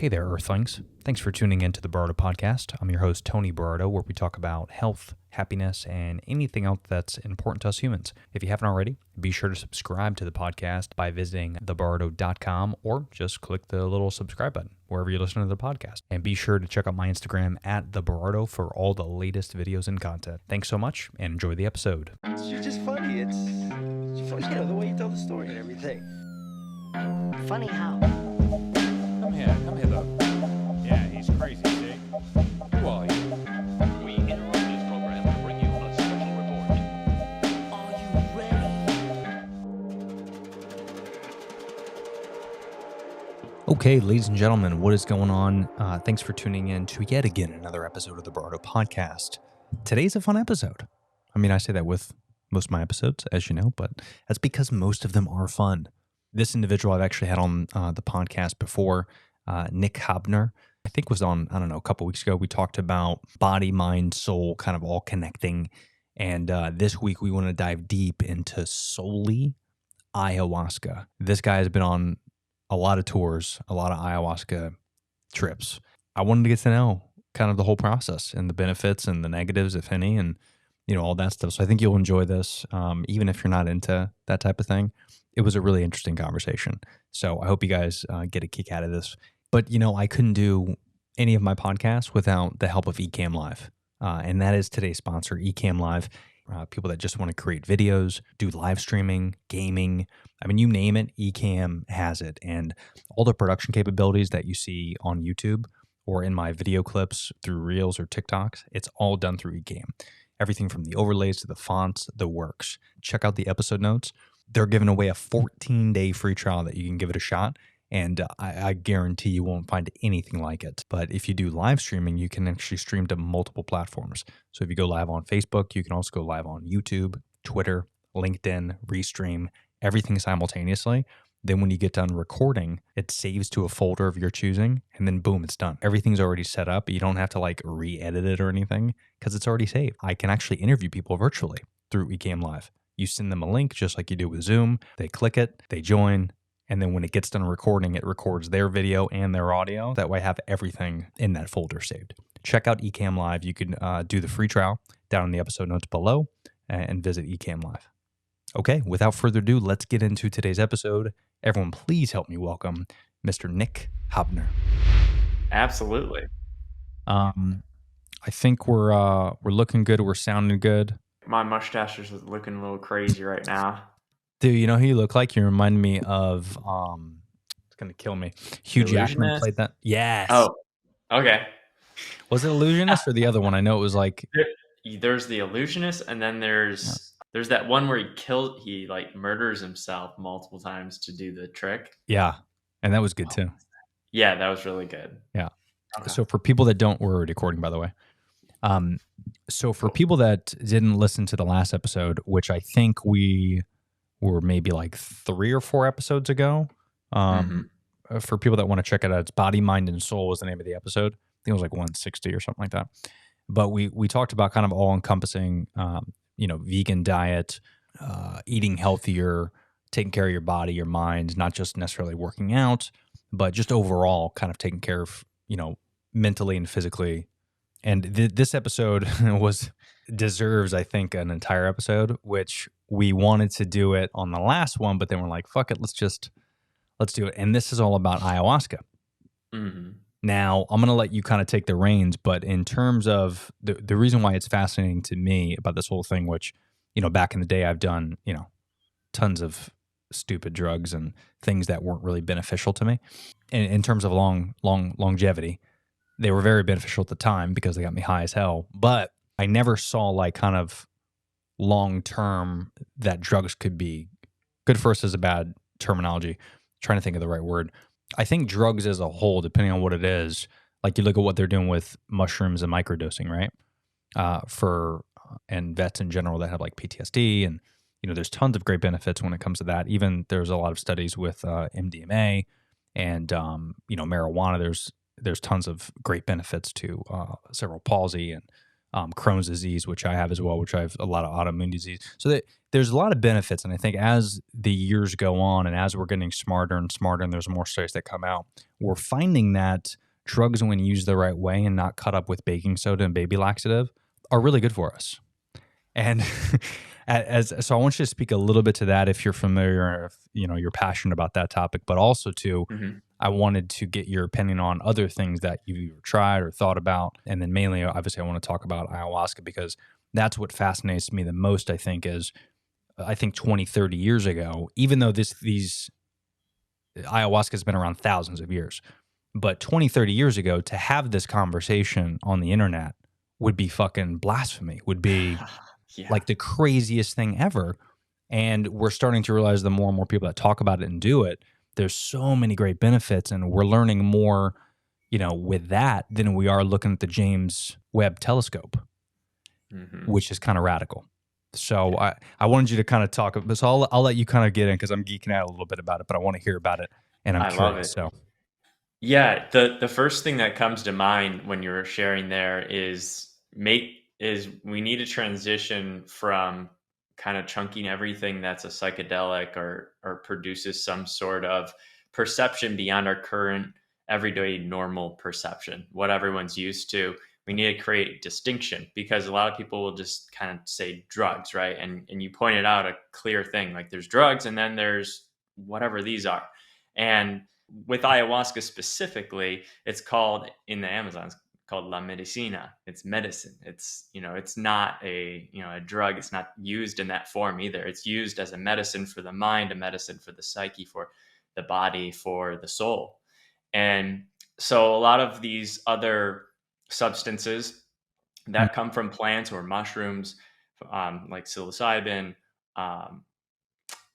Hey there, Earthlings. Thanks for tuning in to the Bardo Podcast. I'm your host, Tony Bardo, where we talk about health, happiness, and anything else that's important to us humans. If you haven't already, be sure to subscribe to the podcast by visiting thebardo.com or just click the little subscribe button wherever you listen to the podcast. And be sure to check out my Instagram at thebardo for all the latest videos and content. Thanks so much and enjoy the episode. You're just funny. It's funny, the way you tell the story and everything. Funny how? Come here though. Yeah, he's crazy, see? Who are you? We interrupt this program to bring you a special report. Are you ready? Okay, ladies and gentlemen, what is going on? Thanks for tuning in to yet again another episode of the Bardo Podcast. Today's a fun episode. I mean, I say that with most of my episodes, as you know, but that's because most of them are fun. This individual I've actually had on the podcast before, Nick Haubner, I think was on, a couple weeks ago. We talked about body, mind, soul, kind of all connecting. And this week we want to dive deep into solely ayahuasca. This guy has been on a lot of tours, a lot of ayahuasca trips. I wanted to get to know kind of the whole process and the benefits and the negatives, if any, and all that stuff. So I think you'll enjoy this, even if you're not into that type of thing. It was a really interesting conversation. So I hope you guys get a kick out of this. But, I couldn't do any of my podcasts without the help of Ecamm Live. And that is today's sponsor, Ecamm Live. People that just want to create videos, do live streaming, gaming. I mean, you name it, Ecamm has it. And all the production capabilities that you see on YouTube or in my video clips through Reels or TikToks, it's all done through Ecamm. Everything from the overlays to the fonts, the works. Check out the episode notes. They're giving away a 14-day free trial that you can give it a shot. And I guarantee you won't find anything like it. But if you do live streaming, you can actually stream to multiple platforms. So if you go live on Facebook, you can also go live on YouTube, Twitter, LinkedIn, Restream, everything simultaneously. Then when you get done recording, it saves to a folder of your choosing, and then boom, it's done. Everything's already set up. You don't have to re-edit it or anything because it's already saved. I can actually interview people virtually through Ecamm Live. You send them a link just like you do with Zoom. They click it, they join, and then when it gets done recording, it records their video and their audio. That way I have everything in that folder saved. Check out Ecamm Live. You can do the free trial down in the episode notes below and visit Ecamm Live. Okay, without further ado, let's get into today's episode. Everyone, please help me welcome Mr. Nick Haubner. Absolutely. I think we're looking good. We're sounding good. My mustache is looking a little crazy right now. Dude, you know who you look like? You remind me of, it's going to kill me. Hugh Jackman played that. Yes. Oh, okay. Was it Illusionist or the other one? I know it was like... There's the Illusionist, and then there's that one where he murders himself multiple times to do the trick. Yeah, and that was good too. Yeah, that was really good. Yeah. Okay. So for people that we're recording, by the way. So for people that didn't listen to the last episode, which I think we were maybe 3 or 4 episodes ago, for people that want to check it out, it's Body, Mind, and Soul was the name of the episode. I think it was 160 or something like that. But we talked about kind of all-encompassing, vegan diet, eating healthier, taking care of your body, your mind, not just necessarily working out, but just overall kind of taking care of, mentally and physically. And this episode deserves, I think, an entire episode, which we wanted to do it on the last one, but then we're like, fuck it, let's do it. And this is all about ayahuasca. Mm-hmm. Now, I'm going to let you kind of take the reins, but in terms of the reason why it's fascinating to me about this whole thing, which, back in the day I've done, tons of stupid drugs and things that weren't really beneficial to me. In terms of longevity, they were very beneficial at the time because they got me high as hell, but I never saw kind of long-term that drugs could be good for us is a bad terminology. Trying to think of the right word. I think drugs as a whole, depending on what it is, you look at what they're doing with mushrooms and microdosing, right? And vets in general that have PTSD, and there's tons of great benefits when it comes to that. Even there's a lot of studies with MDMA and marijuana. There's tons of great benefits to cerebral palsy and Crohn's disease, which I have as well, which I have a lot of autoimmune disease. So there's a lot of benefits. And I think as the years go on and as we're getting smarter and smarter and there's more studies that come out, we're finding that drugs, when used the right way and not cut up with baking soda and baby laxative, are really good for us. And so I want you to speak a little bit to that if you're familiar, or if you're passionate about that topic, but also to I wanted to get your opinion on other things that you've either tried or thought about. And then mainly, obviously, I want to talk about ayahuasca because that's what fascinates me the most, I think, is 20, 30 years ago, even though these ayahuasca has been around thousands of years, but 20, 30 years ago, to have this conversation on the internet would be fucking blasphemy, would be like the craziest thing ever. And we're starting to realize the more and more people that talk about it and do it, there's so many great benefits, and we're learning more, with that than we are looking at the James Webb telescope, which is kind of radical. So I wanted you to kind of talk about this. So I'll let you kind of get in because I'm geeking out a little bit about it, but I want to hear about it, and I'm curious. Love it. So yeah, the first thing that comes to mind when you're sharing there is we need to transition from kind of chunking everything that's a psychedelic or produces some sort of perception beyond our current everyday normal perception, what everyone's used to. We need to create distinction because a lot of people will just kind of say drugs, right? And you pointed out a clear thing, like there's drugs and then there's whatever these are. And with ayahuasca specifically, it's called in the Amazons called La Medicina. It's medicine. It's, it's not a drug. It's not used in that form either. It's used as a medicine for the mind, a medicine for the psyche, for the body, for the soul. And so a lot of these other substances that come from plants or mushrooms, like psilocybin, and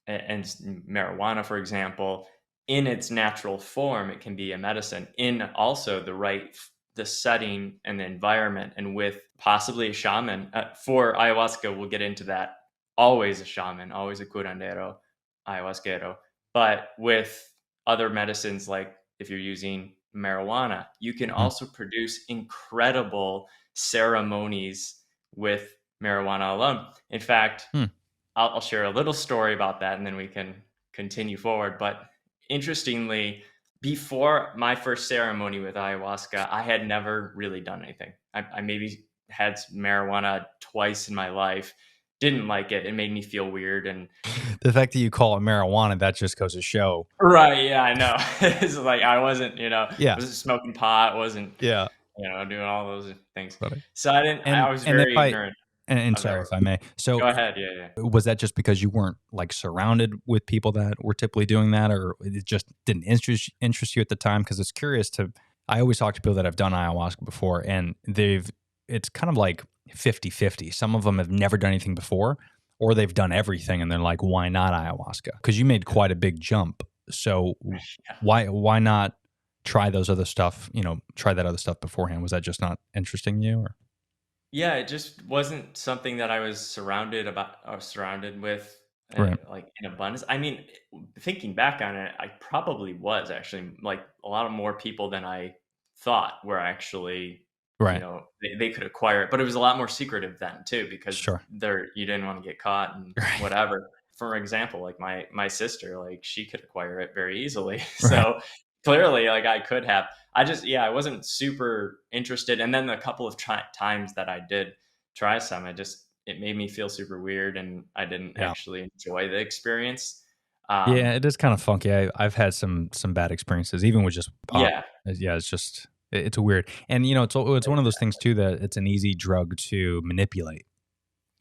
marijuana, for example, in its natural form, it can be a medicine in also the setting and the environment, and with possibly a shaman. For ayahuasca, we'll get into that. Always a shaman, always a curandero, ayahuasquero. But with other medicines, like if you're using marijuana, you can also produce incredible ceremonies with marijuana alone. In fact, I'll share a little story about that and then we can continue forward. But interestingly, before my first ceremony with ayahuasca, I had never really done anything. I maybe had marijuana twice in my life, didn't like it. It made me feel weird. And the fact that you call it marijuana, that just goes to show. Right. Yeah, I know. It's like I wasn't, wasn't smoking pot, wasn't, doing all those things. Right. So I was very ignorant. And sorry if I may. So go ahead. Yeah. Was that just because you weren't like surrounded with people that were typically doing that, or it just didn't interest you at the time? Because it's curious I always talk to people that have done ayahuasca before, and it's kind of like 50-50. Some of them have never done anything before, or they've done everything and they're like, why not ayahuasca? Because you made quite a big jump. So why not try those other stuff, try that other stuff beforehand? Was that just not interesting to you? Or? Yeah, it just wasn't something that I was surrounded with, right. like in abundance. I mean, thinking back on it, I probably was actually like a lot of more people than I thought were actually, right. They could acquire it, but it was a lot more secretive then too, because sure. You didn't want to get caught and whatever. For example, like my sister, like she could acquire it very easily. Right. So clearly, like I could have. I wasn't super interested. And then the couple of times that I did try some, it made me feel super weird, and I didn't actually enjoy the experience. Yeah, it is kind of funky. I've had some bad experiences, even with just pop. Yeah, it's just it's weird, and it's one of those things too that it's an easy drug to manipulate.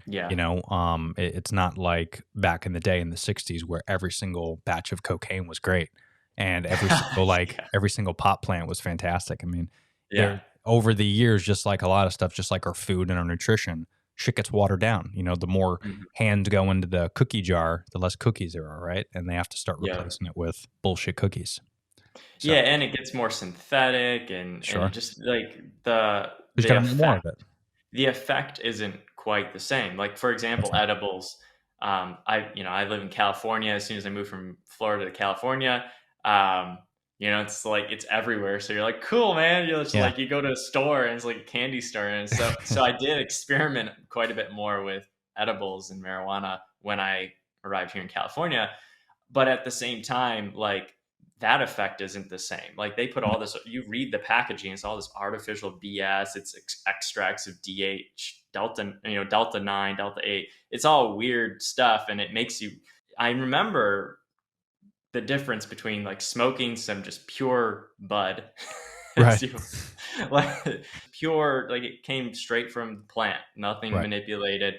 Yeah, it's not like back in the day in the '60s where every single batch of cocaine was great. And every single pot plant was fantastic. I mean, over the years, just like a lot of stuff, just like our food and our nutrition, shit gets watered down. The more hands go into the cookie jar, the less cookies there are, right? And they have to start replacing it with bullshit cookies. So, and it gets more synthetic and just like the effect, more of it. The effect isn't quite the same. Like for example, edibles. I live in California. As soon as I moved from Florida to California, It's like it's everywhere. So you're like, cool, man. You're just Yeah. like, you go to a store and it's like a candy store. And so I did experiment quite a bit more with edibles and marijuana when I arrived here in California. But at the same time, like that effect isn't the same. Like they put all this, you read the packaging, it's all this artificial BS. It's extracts of DH, Delta 9, Delta 8. It's all weird stuff. And it makes you, I remember the difference between like smoking some just pure bud, Right. like pure, like it came straight from the plant, nothing Right. manipulated,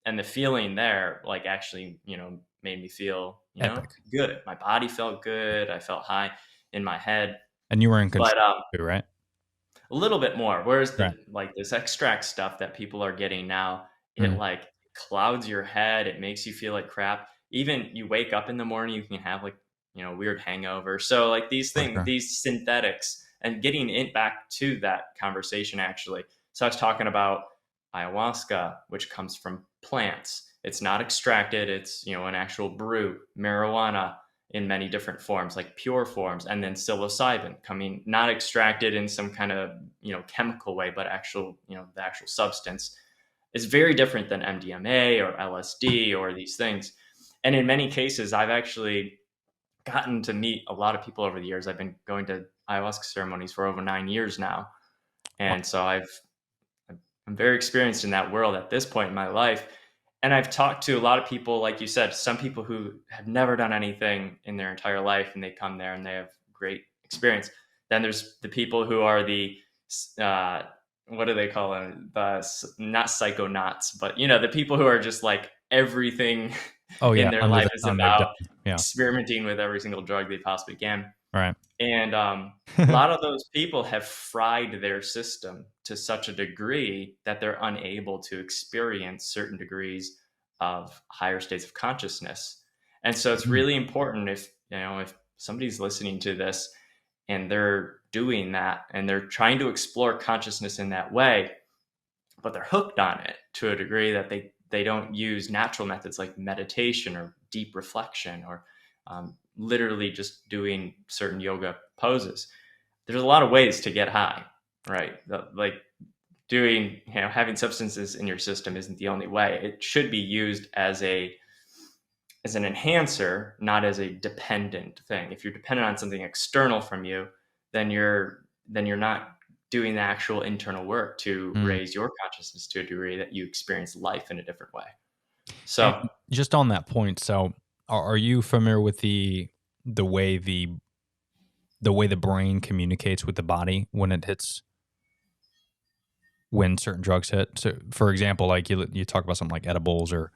and the feeling there, like actually, made me feel, Epic. good. My body felt good. I felt high in my head, And you were in control, but too, right? a little bit more. Whereas Right. like this extract stuff that people are getting now, it Mm. like clouds your head. It makes you feel like crap. Even you wake up in the morning, you can have like, weird hangover. So like these For things, sure. these synthetics, and getting it back to that conversation actually. So I was talking about ayahuasca, which comes from plants. It's not extracted. It's, an actual brew, marijuana in many different forms, like pure forms, and then psilocybin coming not extracted in some kind of, chemical way, but actual, the actual substance is very different than MDMA or LSD or these things. And in many cases, I've actually gotten to meet a lot of people over the years. I've been going to ayahuasca ceremonies for over 9 years now. And so I'm very experienced in that world at this point in my life. And I've talked to a lot of people, like you said, some people who have never done anything in their entire life and they come there and they have great experience. Then there's the people who are the, what do they call them? Not psychonauts, but the people who are just like everything Oh, yeah. in their Under life the is sun, they've about done. Yeah. experimenting with every single drug they possibly can. Right. And a lot of those people have fried their system to such a degree that they're unable to experience certain degrees of higher states of consciousness. And so it's really important if somebody's listening to this and they're doing that and they're trying to explore consciousness in that way, but they're hooked on it to a degree that they don't use natural methods like meditation or deep reflection or literally just doing certain yoga poses. There's a lot of ways to get high, right? Like doing, having substances in your system isn't the only way. It should be used as an enhancer, not as a dependent thing. If you're dependent on something external from you, then you're not doing the actual internal work to raise your consciousness to a degree that you experience life in a different way. So And just on that point, so are you familiar with the way the brain communicates with the body when certain drugs hit? So, for example, like you talk about something like edibles or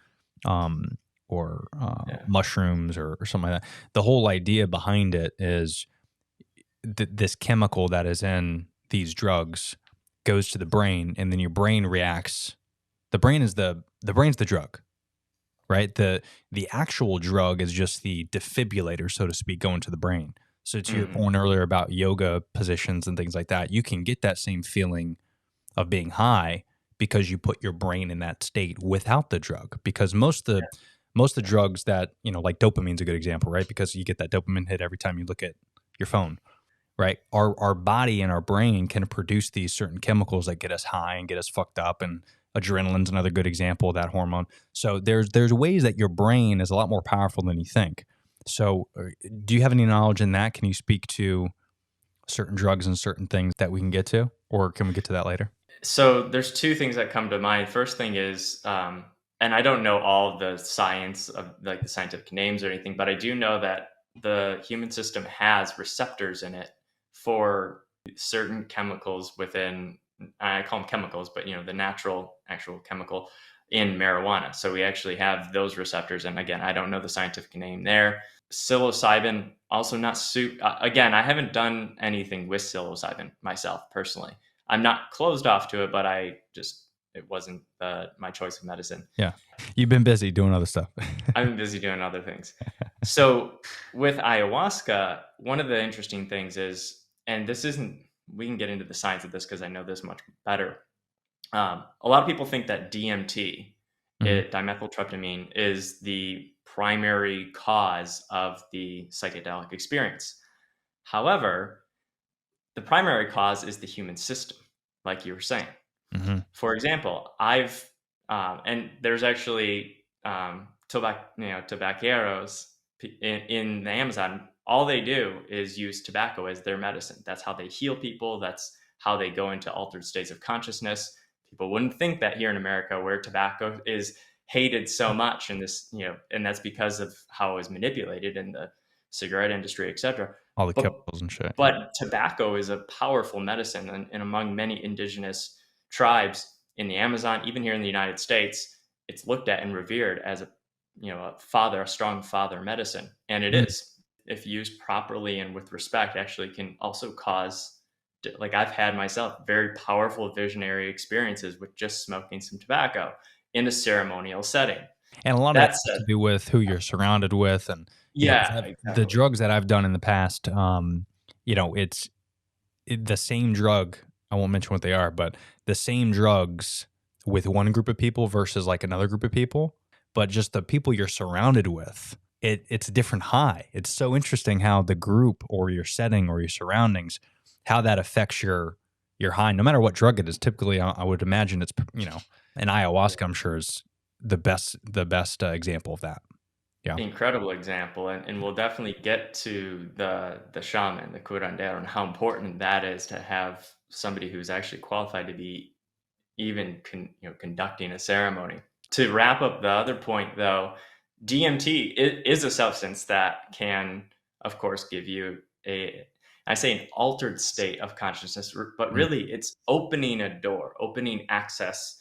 mushrooms or something like that. The whole idea behind it is this chemical that is in these drugs goes to the brain, and then your brain reacts. The brain's the drug, right? The actual drug is just the defibrillator, so to speak, going to the brain. So to your point earlier about yoga positions and things like that, you can get that same feeling of being high because you put your brain in that state without the drug. Because most of the drugs that, like dopamine's a good example, right? Because you get that dopamine hit every time you look at your phone, right? Our body and our brain can produce these certain chemicals that get us high and get us fucked up, and adrenaline's another good example of that hormone. So there's ways that your brain is a lot more powerful than you think. So do you have any knowledge in that? Can you speak to certain drugs and certain things that we can get to, or can we get to that later? So there's two things that come to mind. First thing is, and I don't know all of the science of like the scientific names or anything, but I do know that the human system has receptors in it for certain chemicals within, I call them chemicals, but the natural actual chemical in marijuana. So we actually have those receptors. And again, I don't know the scientific name there. Psilocybin, also not again, I haven't done anything with psilocybin myself personally. I'm not closed off to it, but it wasn't my choice of medicine. Yeah. You've been busy doing other stuff. I've been busy doing other things. So with ayahuasca, one of the interesting things is, and we can get into the science of this because I know this much better. A lot of people think that DMT, dimethyltryptamine, is the primary cause of the psychedelic experience. However, the primary cause is the human system, like you were saying. Mm-hmm. For example, and there's actually tobaqueros in the Amazon. All they do is use tobacco as their medicine. That's how they heal people. That's how they go into altered states of consciousness. People wouldn't think that here in America, where tobacco is hated so much, and and that's because of how it was manipulated in the cigarette industry, etc. All the But chemicals and shit. but tobacco is a powerful medicine, and among many indigenous tribes in the Amazon, even here in the United States, it's looked at and revered as a strong father medicine, and it is, if used properly and with respect, actually can also cause, like I've had myself, very powerful visionary experiences with just smoking some tobacco in a ceremonial setting. And a lot of that has to do with who you're surrounded with, and yeah, the exactly. drugs that I've done in the past. It's the same drug. I won't mention what they are, but the same drugs with one group of people versus like another group of people. But just the people you're surrounded with, it's a different high. It's so interesting how the group or your setting or your surroundings, how that affects your high, no matter what drug it is. Typically, I would imagine it's, an ayahuasca, I'm sure, is the best example of that. Yeah. Incredible example, and we'll definitely get to the shaman, the curandero, and how important that is to have somebody who's actually qualified to be even conducting a ceremony. To wrap up the other point, though, DMT is a substance that can, of course, give you an altered state of consciousness, but really it's opening a door, opening access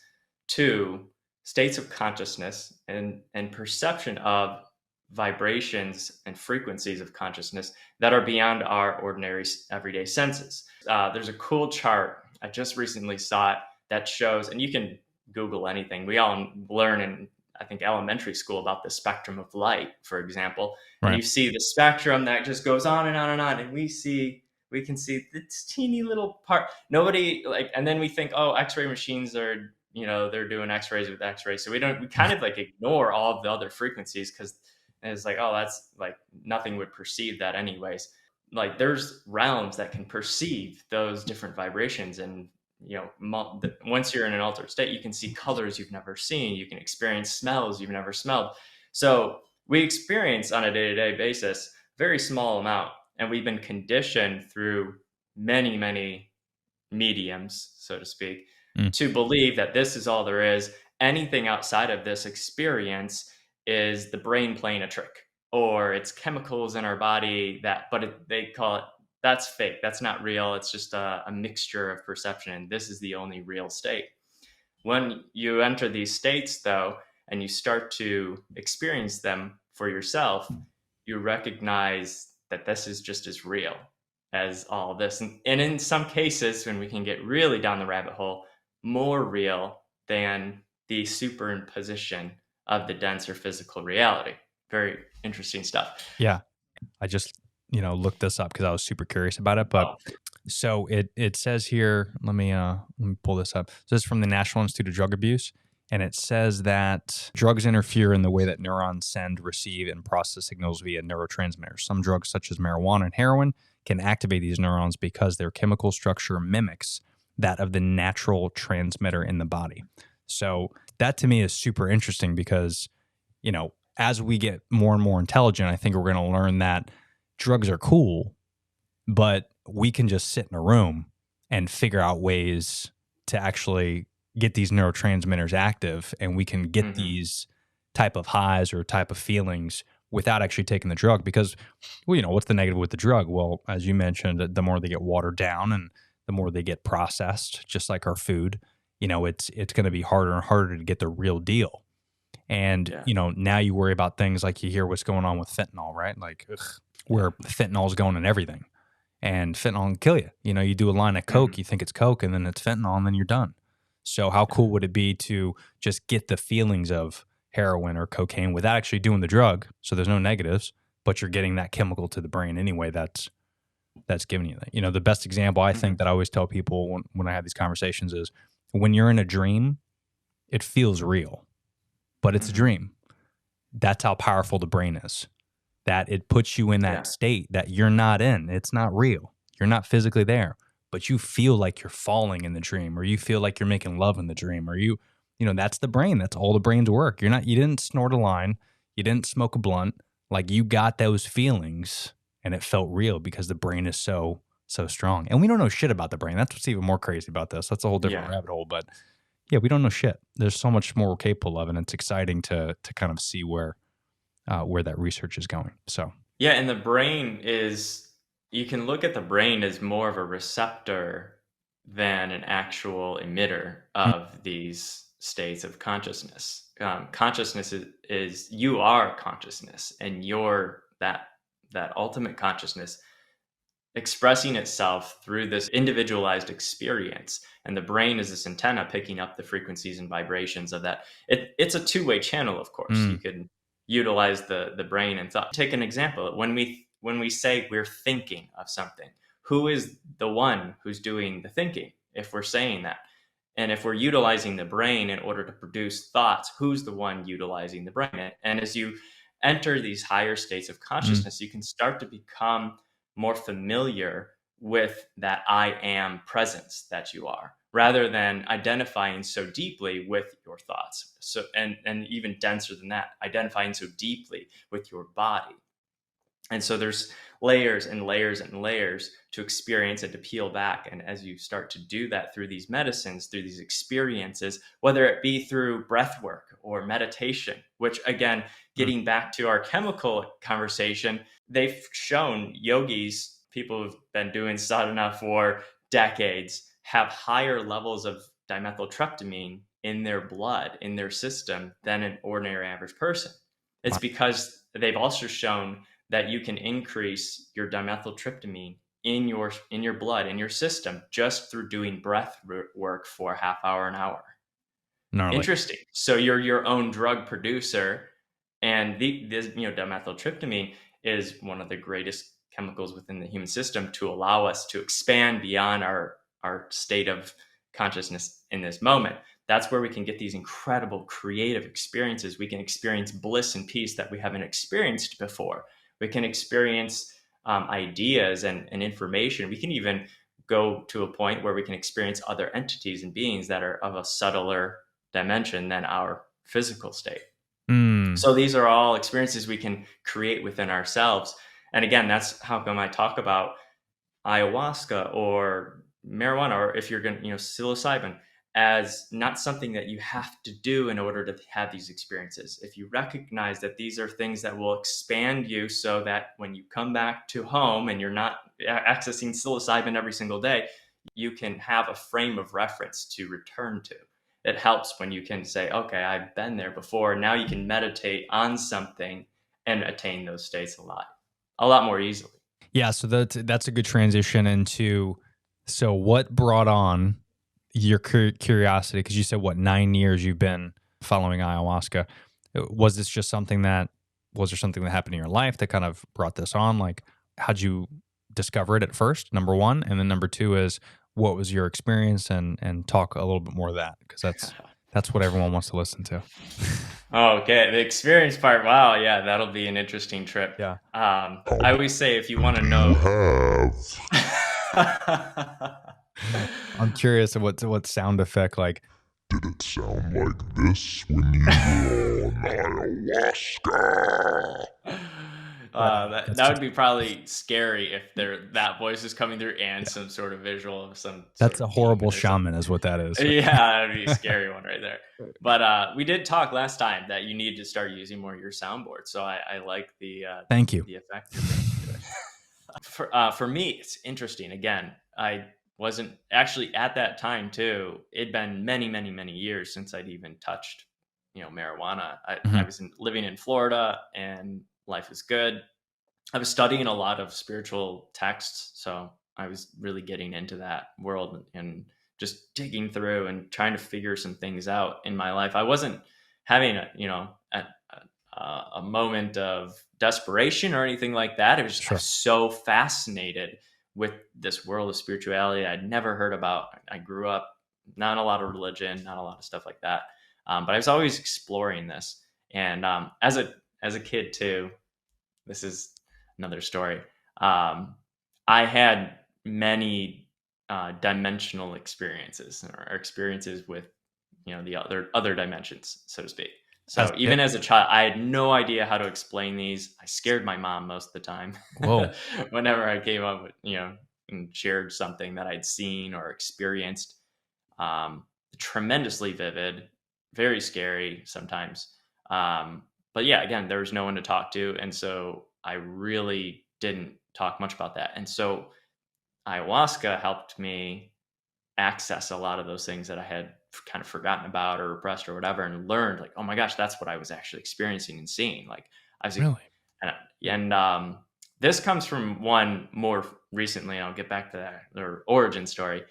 to states of consciousness and perception of vibrations and frequencies of consciousness that are beyond our ordinary everyday senses. There's a cool chart, I just recently saw it, that shows, and you can Google anything. We all learn in, I think, elementary school about the spectrum of light, for example. Right. And you see the spectrum that just goes on and on and on. And we can see this teeny little part. And then we think, oh, X-ray machines are, they're doing X-rays with X-rays. So we kind of like ignore all of the other frequencies, because it's like, oh, that's like nothing would perceive that anyways. Like there's realms that can perceive those different vibrations, and once you're in an altered state, you can see colors you've never seen. You can experience smells you've never smelled. So we experience on a day-to-day basis very small amount, and we've been conditioned through many, many mediums, so to speak, to believe that this is all there is. Anything outside of this experience is the brain playing a trick, or it's chemicals in our body they call it, that's fake. That's not real. It's just a mixture of perception, and this is the only real state. When you enter these states, though, and you start to experience them for yourself, you recognize that this is just as real as all this. And in some cases, when we can get really down the rabbit hole, more real than the superimposition of the denser physical reality. Very interesting stuff. Yeah. I just, looked this up because I was super curious about it. But so it says here, let me pull this up. So this is from the National Institute of Drug Abuse. And it says that drugs interfere in the way that neurons send, receive, and process signals via neurotransmitters. Some drugs, such as marijuana and heroin, can activate these neurons because their chemical structure mimics that of the natural transmitter in the body. So that to me is super interesting because, as we get more and more intelligent, I think we're going to learn that drugs are cool, but we can just sit in a room and figure out ways to actually get these neurotransmitters active, and we can get these type of highs or type of feelings without actually taking the drug. Because, what's the negative with the drug? Well, as you mentioned, the more they get watered down and the more they get processed, just like our food, it's going to be harder and harder to get the real deal. And, now you worry about things like you hear what's going on with fentanyl, right? Like, where fentanyl is going in everything. And fentanyl can kill you. You do a line of Coke, you think it's Coke, and then it's fentanyl, and then you're done. So how cool would it be to just get the feelings of heroin or cocaine without actually doing the drug? So there's no negatives, but you're getting that chemical to the brain anyway. That's giving you that. The best example I think that I always tell people when I have these conversations is when you're in a dream, it feels real, but it's a dream. That's how powerful the brain is. that it puts you in that Yeah. state that you're not in. It's not real. You're not physically there, but you feel like you're falling in the dream, or you feel like you're making love in the dream, or that's the brain. That's all the brain's work. You didn't snort a line. You didn't smoke a blunt. Like, you got those feelings and it felt real because the brain is so strong. And we don't know shit about the brain. That's what's even more crazy about this. That's a whole different Yeah. rabbit hole. But yeah, we don't know shit. There's so much more we're capable of, and it's exciting to kind of see where that research is going. So Yeah, and the brain is, you can look at the brain as more of a receptor than an actual emitter of these states of consciousness. Consciousness is you are consciousness, and you're that ultimate consciousness expressing itself through this individualized experience. And the brain is this antenna picking up the frequencies and vibrations of that. It's a two-way channel, of course. You could utilize the brain and thought. Take an example. When we say we're thinking of something, who is the one who's doing the thinking if we're saying that? And if we're utilizing the brain in order to produce thoughts, who's the one utilizing the brain? And as you enter these higher states of consciousness, you can start to become more familiar with that I am presence that you are, rather than identifying so deeply with your thoughts. So, and even denser than that, identifying so deeply with your body. And so there's layers and layers and layers to experience and to peel back. And as you start to do that through these medicines, through these experiences, whether it be through breath work or meditation, which again, getting back to our chemical conversation, they've shown yogis, people who've been doing sadhana for decades, have higher levels of dimethyltryptamine in their blood, in their system, than an ordinary average person. It's because they've also shown that you can increase your dimethyltryptamine in your blood, in your system, just through doing breath work for a half hour, an hour. gnarly. Interesting. So you're your own drug producer, and this dimethyltryptamine is one of the greatest chemicals within the human system to allow us to expand beyond our state of consciousness in this moment. That's where we can get these incredible creative experiences. We can experience bliss and peace that we haven't experienced before. We can experience ideas and information. We can even go to a point where we can experience other entities and beings that are of a subtler dimension than our physical state. So these are all experiences we can create within ourselves. And again, that's how come I talk about ayahuasca or marijuana, or if you're going to, psilocybin, as not something that you have to do in order to have these experiences. If you recognize that these are things that will expand you, so that when you come back to home and you're not accessing psilocybin every single day, you can have a frame of reference to return to. It helps when you can say, okay, I've been there before. Now you can meditate on something and attain those states a lot more easily. Yeah, so that's a good transition into, so what brought on your curiosity? Because you said, 9 years you've been following ayahuasca. Was there something that happened in your life that kind of brought this on? Like, how'd you discover it at first, number one? And then number two is, what was your experience? And talk a little bit more of that, because that's what everyone wants to listen to. Okay, the experience part. Wow, yeah, that'll be an interesting trip. Yeah. I always say, if you want to know, I'm curious of what sound effect, like, did it sound like this when you were on ayahuasca? that would be probably scary if that voice is coming through and some sort of visual of some. That's a horrible shaman, is what that is. Yeah, that'd be a scary one right there. But we did talk last time that you need to start using more of your soundboard. So I like the Thank you. the effect you're bringing to it. For me, it's interesting. Again, I wasn't actually at that time too. It'd been many, many, many years since I'd even touched, marijuana. I was living in Florida, and life is good. I was studying a lot of spiritual texts, so I was really getting into that world and just digging through and trying to figure some things out in my life. I wasn't having a moment of desperation or anything like that. It was just, I was so fascinated with this world of spirituality I'd never heard about. I grew up, not a lot of religion, not a lot of stuff like that. But I was always exploring this. And as a kid too, this is another story. I had many dimensional experiences, or experiences with, the other dimensions, so to speak. So even as a child, I had no idea how to explain these. I scared my mom most of the time. Whoa. Whenever I came up with, and shared something that I'd seen or experienced. Tremendously vivid, very scary sometimes. But yeah, again, there was no one to talk to. And so I really didn't talk much about that. And so ayahuasca helped me access a lot of those things that I had kind of forgotten about or repressed or whatever, and learned like, oh my gosh, that's what I was actually experiencing and seeing. Like I was, Really? and this comes from one more recently, and I'll get back to that, their origin story.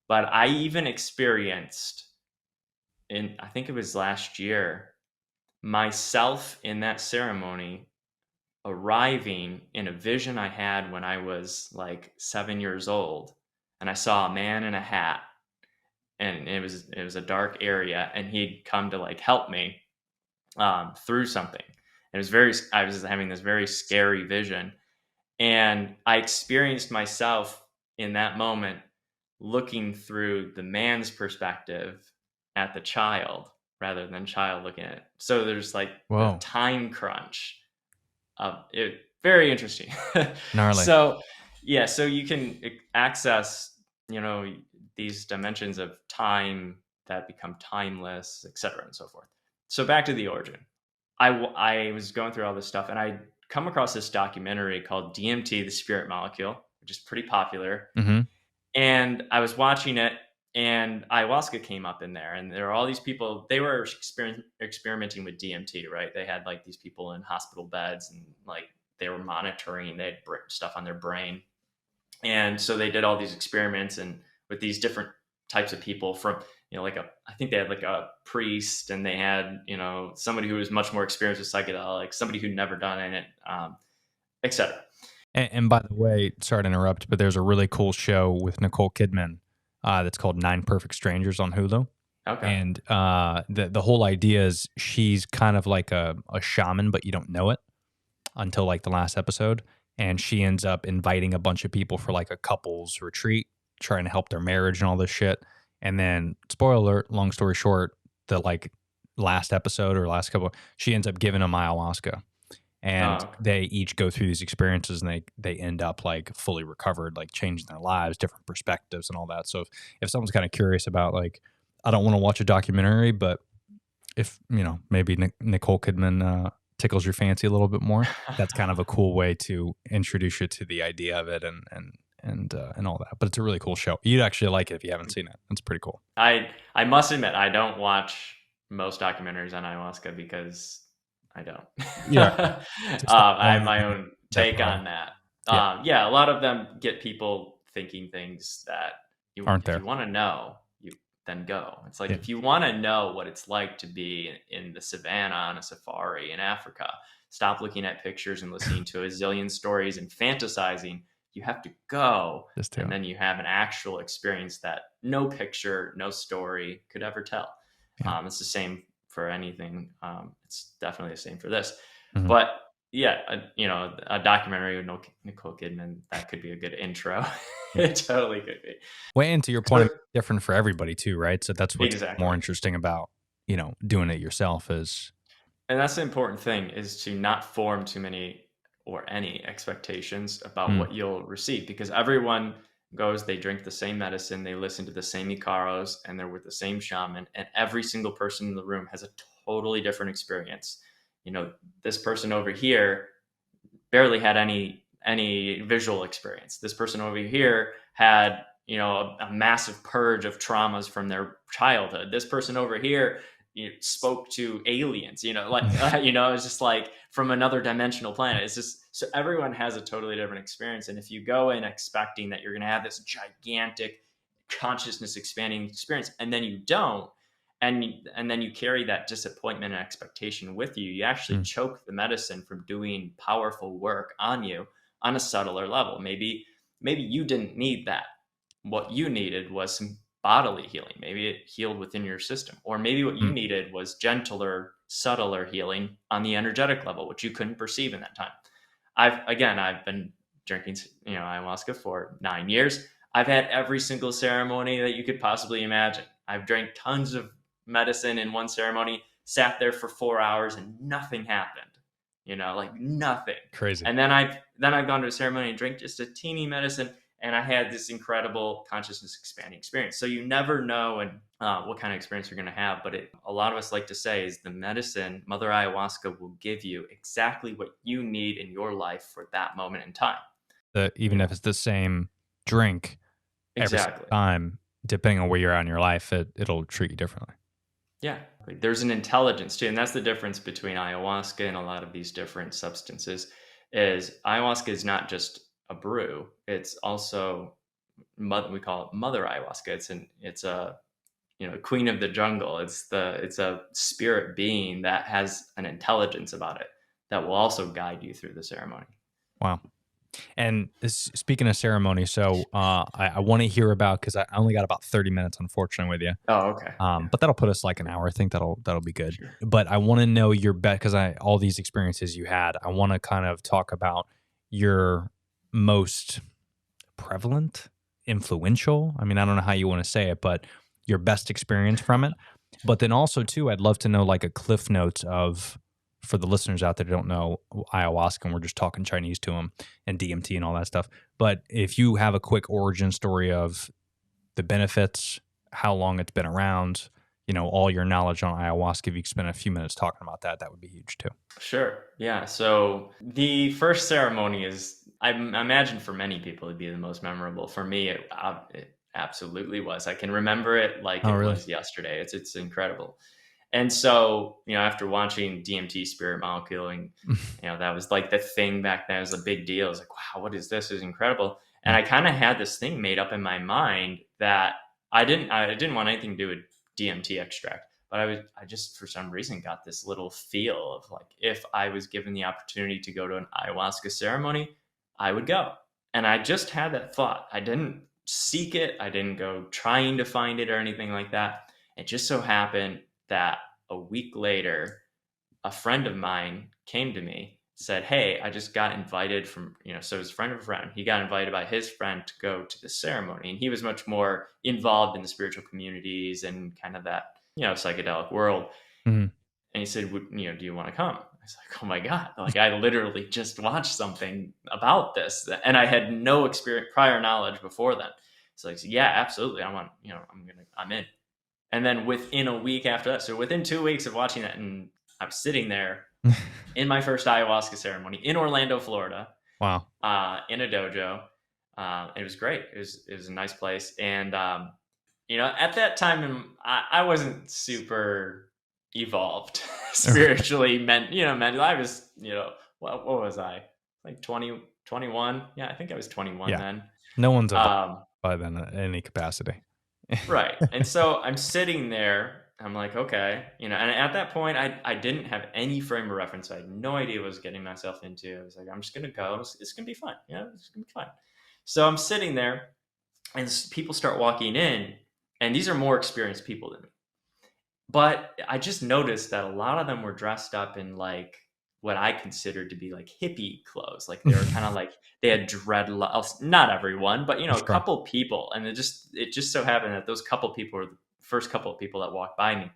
But I even experienced, I think it was last year, myself in that ceremony arriving in a vision I had when I was like 7 years old. And I saw a man in a hat, and it was a dark area, and he'd come to like help me through something. I was having this very scary vision, and I experienced myself in that moment looking through the man's perspective at the child rather than child looking at it. So there's like Whoa. a time crunch of it. Very interesting. Gnarly. So yeah, so you can access, these dimensions of time that become timeless, etc., and so forth. So back to the origin. I was going through all this stuff, and I come across this documentary called DMT, the Spirit Molecule, which is pretty popular. Mm-hmm. And I was watching it, and ayahuasca came up in there, and there were all these people. They were experimenting with DMT, right? They had like these people in hospital beds, and like they were monitoring. They had stuff on their brain, and so they did all these experiments and with these different types of people from, I think they had like a priest, and they had, somebody who was much more experienced with psychedelics, somebody who'd never done it, etc. And by the way, sorry to interrupt, but there's a really cool show with Nicole Kidman that's called 9 Perfect Strangers on Hulu. Okay. And the whole idea is she's kind of like a shaman, but you don't know it until like the last episode. And she ends up inviting a bunch of people for like a couples retreat, trying to help their marriage and all this shit. And then, spoiler alert, long story short, the like last episode or last couple, she ends up giving them ayahuasca. And they each go through these experiences, and they end up like fully recovered, like changing their lives, different perspectives and all that. So if someone's kind of curious about like, I don't want to watch a documentary, but if, maybe Nicole Kidman tickles your fancy a little bit more, that's kind of a cool way to introduce you to the idea of it and all that. But it's a really cool show. You'd actually like it if you haven't seen it. It's pretty cool. I must admit, I don't watch most documentaries on ayahuasca because I don't. Yeah. I have my own take on that. Yeah. A lot of them get people thinking things that Aren't if there. you want to know, you then go. It's like, Yeah. if you want to know what it's like to be in the savannah on a safari in Africa, stop looking at pictures and listening to a zillion stories and fantasizing. You have to go, and then you have an actual experience that no picture, no story could ever tell. Yeah. It's the same for anything. It's definitely the same for this. Mm-hmm. But yeah, a documentary with Nicole Kidman, that could be a good intro. It totally could be. Well, and to your point, it's different for everybody too, right? So that's what's Exactly. more interesting about, doing it yourself is. And that's the important thing, is to not form too many or any expectations about what you'll receive, because everyone goes, they drink the same medicine, they listen to the same Icaros, and they're with the same shaman, and every single person in the room has a totally different experience. This person over here barely had any visual experience. This person over here had, a massive purge of traumas from their childhood. This person over here spoke to aliens, it's just like from another dimensional planet. It's just, so everyone has a totally different experience. And if you go in expecting that you're going to have this gigantic consciousness expanding experience, and then you don't, and then you carry that disappointment and expectation with you, you actually choke the medicine from doing powerful work on you on a subtler level. Maybe you didn't need that. What you needed was some bodily healing. Maybe it healed within your system, or maybe what you needed was gentler, subtler healing on the energetic level, which you couldn't perceive in that time. I've been drinking, ayahuasca for 9 years. I've had every single ceremony that you could possibly imagine. I've drank tons of medicine in one ceremony, sat there for 4 hours, and nothing happened. Like nothing. Crazy. And then I've gone to a ceremony and drank just a teeny medicine, and I had this incredible consciousness expanding experience. So you never know what kind of experience you're going to have. But a lot of us like to say is the medicine, Mother Ayahuasca, will give you exactly what you need in your life for that moment in time. Even if it's the same drink every single Exactly. time, depending on where you're at in your life, it'll treat you differently. Yeah. There's an intelligence too. And that's the difference between ayahuasca and a lot of these different substances is ayahuasca is not just a brew. It's also, we call it Mother Ayahuasca. It's a queen of the jungle. It's a spirit being that has an intelligence about it that will also guide you through the ceremony. Wow. And speaking of ceremony, so I want to hear about, because I only got about 30 minutes, unfortunately, with you. Oh, okay. But that'll put us like an hour. I think that'll be good. Sure. But I want to know your bet, because all these experiences you had, I want to kind of talk about your most prevalent, influential. I mean, I don't know how you want to say it, but your best experience from it. But then also too, I'd love to know like a cliff notes of, for the listeners out there who don't know ayahuasca, and we're just talking Chinese to them and DMT and all that stuff. But if you have a quick origin story of the benefits, how long it's been around, all your knowledge on ayahuasca, if you could spend a few minutes talking about that, that would be huge too. Sure. Yeah. So the first ceremony is, I imagine for many people, it'd be the most memorable. For me, it absolutely was. I can remember it like it really? was yesterday. It's incredible. And so, after watching DMT Spirit Molecule, and, that was like the thing back then. It was a big deal. I was like, wow, what is this? It was incredible. And I kind of had this thing made up in my mind that I didn't want anything to do with DMT extract, but I just, for some reason, got this little feel of like, if I was given the opportunity to go to an ayahuasca ceremony, I would go. And I just had that thought. I didn't seek it. I didn't go trying to find it or anything like that. It just so happened that a week later, a friend of mine came to me, said, hey, I just got invited from, so his friend of a friend, he got invited by his friend to go to the ceremony. And he was much more involved in the spiritual communities and kind of that, psychedelic world. Mm-hmm. And he said, do you want to come? I was like, oh my God, like I literally just watched something about this and I had no prior knowledge before then. So like, yeah, absolutely. I want, I'm in. And then within a week after that, so within 2 weeks of watching that, and I'm sitting there in my first ayahuasca ceremony in Orlando, Florida. Wow. In a dojo. It was great. It was a nice place. And, at that time, I wasn't super evolved spiritually, mentally. I was, what was I? Like 20, 21? Yeah, I think I was 21 then. No one's evolved by then in any capacity. Right. And so I'm sitting there, I'm like, okay, and at that point I didn't have any frame of reference. I had no idea what I was getting myself into. I was like, I'm just going to go. It's going to be fun. It's going to be fun. So I'm sitting there and people start walking in, and these are more experienced people than me. But I just noticed that a lot of them were dressed up in like what I considered to be like hippie clothes. Like they were kind of like, they had dreadlocks, not everyone, but a couple people. And it just so happened that those couple people were the first couple of people that walked by me. And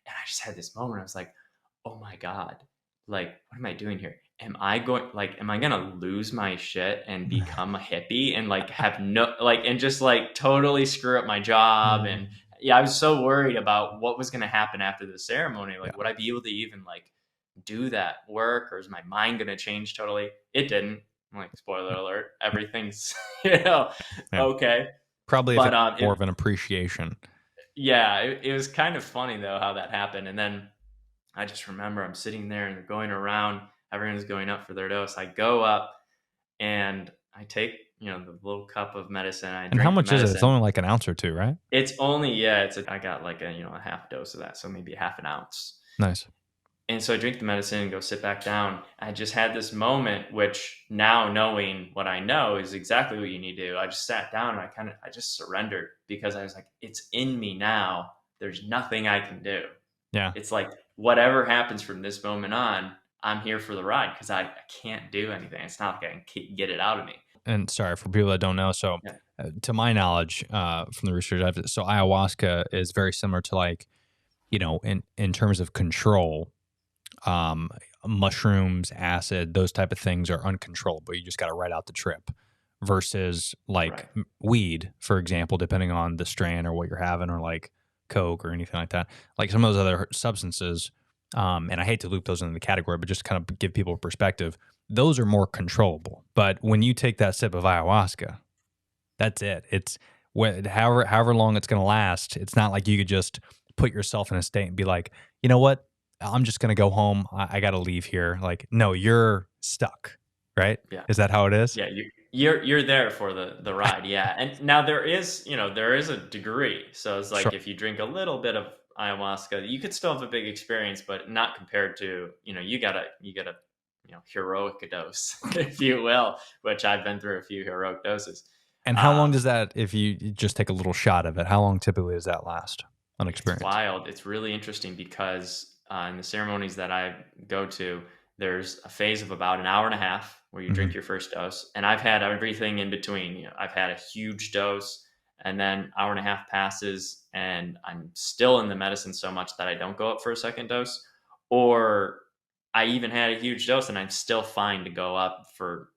I just had this moment. I was like, oh my God, like, what am I doing here? Am I going to lose my shit and become a hippie and like have and just like totally screw up my job? And I was so worried about what was going to happen after the ceremony. Like, would I be able to even like do that work, or is my mind going to change totally? It didn't. I'm like, spoiler alert, everything's okay. Probably more of an appreciation. Yeah, it was kind of funny though how that happened. And then I just remember I'm sitting there and they're going around, everyone's going up for their dose. I go up and I take the little cup of medicine. And how much is it? It's only like an ounce or two, right? It's only I got like a half dose of that, so maybe half an ounce. Nice. And so I drink the medicine and go sit back down. I just had this moment, which now knowing what I know is exactly what you need to do. I just sat down and I just surrendered, because I was like, it's in me now. There's nothing I can do. Yeah. It's like whatever happens from this moment on, I'm here for the ride because I can't do anything. It's not like I can get it out of me. And sorry for people that don't know. So, Yeah. to my knowledge, from the research so ayahuasca is very similar to, like, in terms of control, um, mushrooms, acid, those type of things are uncontrollable. You just got to ride out the trip. Versus like Right. weed, for example, depending on the strain or what you're having, or like coke or anything like that. Like some of those other substances, and I hate to loop those into the category, but just kind of give people a perspective. Those are more controllable. But when you take that sip of ayahuasca, that's it. It's however long it's going to last. It's not like you could just put yourself in a state and be like, you know what, I'm just going to go home. I got to leave here. Like, no, you're stuck, right? Yeah. Is that how it is? Yeah, you're there for the ride, yeah. And now there is a degree. So it's like Sure. if you drink a little bit of ayahuasca, you could still have a big experience, but not compared to, you gotta heroic dose, if you will, which I've been through a few heroic doses. And how long does that, if you just take a little shot of it, how long typically does that last on experience? It's wild. It's really interesting because in the ceremonies that I go to, there's a phase of about an hour and a half where you drink your first dose. And I've had everything in between. I've had a huge dose, and then hour and a half passes and I'm still in the medicine so much that I don't go up for a second dose. Or I even had a huge dose and I'm still fine to go up for,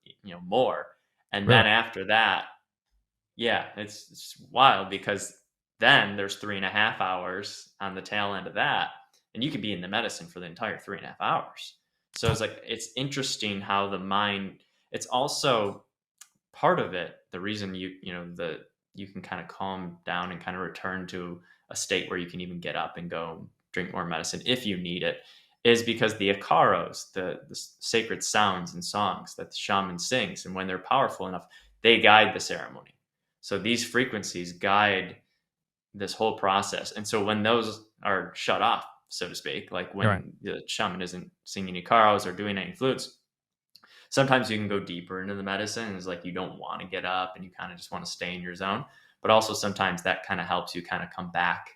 more. And then Really? after that, yeah, it's wild because then there's 3.5 hours on the tail end of that. And you could be in the medicine for the entire 3.5 hours. So it's like, it's interesting how the mind, it's also part of it. The reason you can kind of calm down and kind of return to a state where you can even get up and go drink more medicine if you need it, is because the icaros, the sacred sounds and songs that the shaman sings, and when they're powerful enough, they guide the ceremony. So these frequencies guide this whole process. And so when those are shut off, so to speak, like when the shaman isn't singing icaros or doing any flutes, sometimes you can go deeper into the medicine. It's like you don't want to get up and you kind of just want to stay in your zone. But also sometimes that kind of helps you kind of come back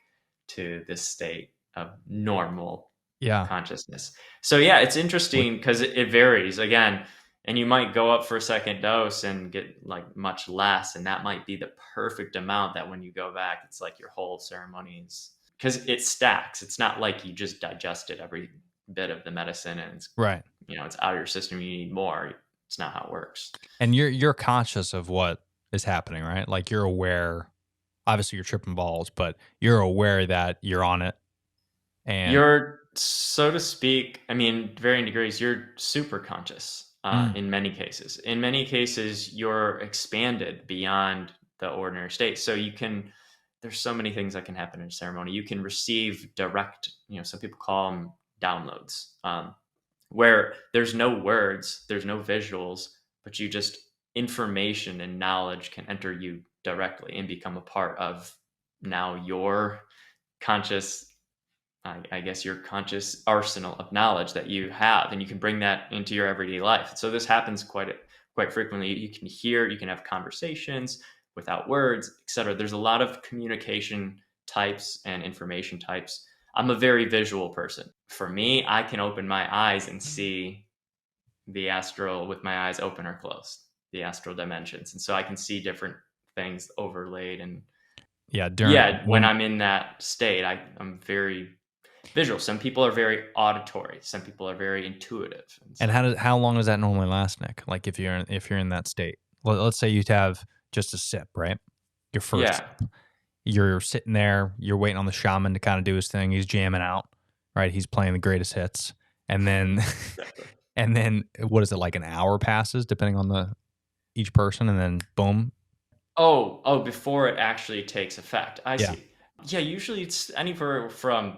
to this state of normal consciousness. So yeah, it's interesting because it varies again. And you might go up for a second dose and get like much less. And that might be the perfect amount that when you go back, it's like your whole ceremony is, because it stacks. It's not like you just digested every bit of the medicine and it's, Right. it's out of your system. You need more. It's not how it works. And you're conscious of what is happening, right? Like you're aware, obviously you're tripping balls, but you're aware that you're on it. And you're, so to speak, I mean, varying degrees, you're super conscious. In many cases. In many cases, you're expanded beyond the ordinary state. So there's so many things that can happen in a ceremony. You can receive direct, some people call them downloads, where there's no words, there's no visuals, but information and knowledge can enter you directly and become a part of now your conscious, I guess, your conscious arsenal of knowledge that you have, and you can bring that into your everyday life. So this happens quite frequently. You can hear, you can have conversations without words, etc. There's a lot of communication types and information types. I'm a very visual person. For me, I can open my eyes and see the astral with my eyes open or closed, the astral dimensions. And so I can see different things overlaid. And when I'm in that state, I'm very visual. Some people are very auditory. Some people are very intuitive. And how long does that normally last, Nick? Like if you're in that state, let's say you have just a sip, right? Your first sip. You're sitting there, you're waiting on the shaman to kind of do his thing. He's jamming out, right? He's playing the greatest hits. And then, and then what is it, like an hour passes depending on each person, and then boom. Oh, before it actually takes effect. I see. Yeah, usually it's anywhere from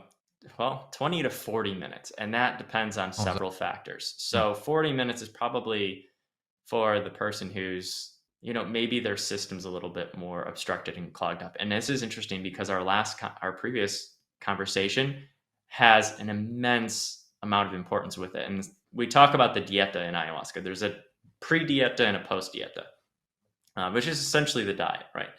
20 to 40 minutes, and that depends on several factors. So 40 minutes is probably for the person who's, maybe their system's a little bit more obstructed and clogged up. And this is interesting because our previous conversation has an immense amount of importance with it. And we talk about the dieta in ayahuasca. There's a pre-dieta and a post-dieta, which is essentially the diet, right?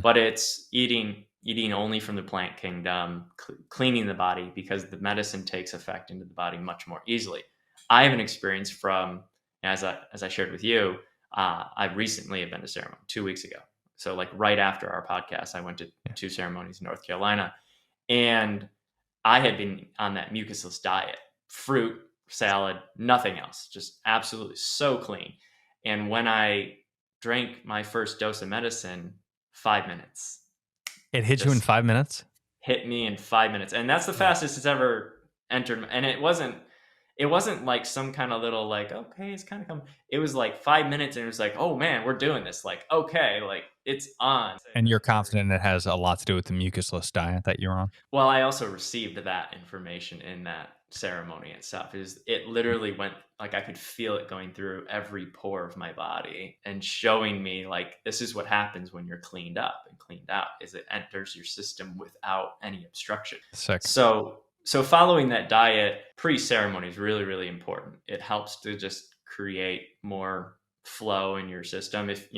But it's eating only from the plant kingdom, cleaning the body, because the medicine takes effect into the body much more easily. I have an experience from, as I shared with you, I recently have been to ceremony 2 weeks ago. So like right after our podcast, I went to 2 ceremonies in North Carolina, and I had been on that mucusless diet, fruit, salad, nothing else, just absolutely so clean. And when I drank my first dose of medicine, 5 minutes. It hit you in Just 5 minutes? hit me in 5 minutes. And that's the fastest it's ever entered. And it wasn't like some kind of little like, okay, it's kind of coming. It was like 5 minutes, and it was like, oh man, we're doing this. Like, okay, like it's on. And you're confident it has a lot to do with the mucusless diet that you're on? Well, I also received that information in that ceremony itself. It literally went, like, I could feel it going through every pore of my body and showing me like, this is what happens when you're cleaned up and cleaned out, is it enters your system without any obstruction. Sick. So following that diet pre-ceremony is really, really important. It helps to just create more flow in your system. If,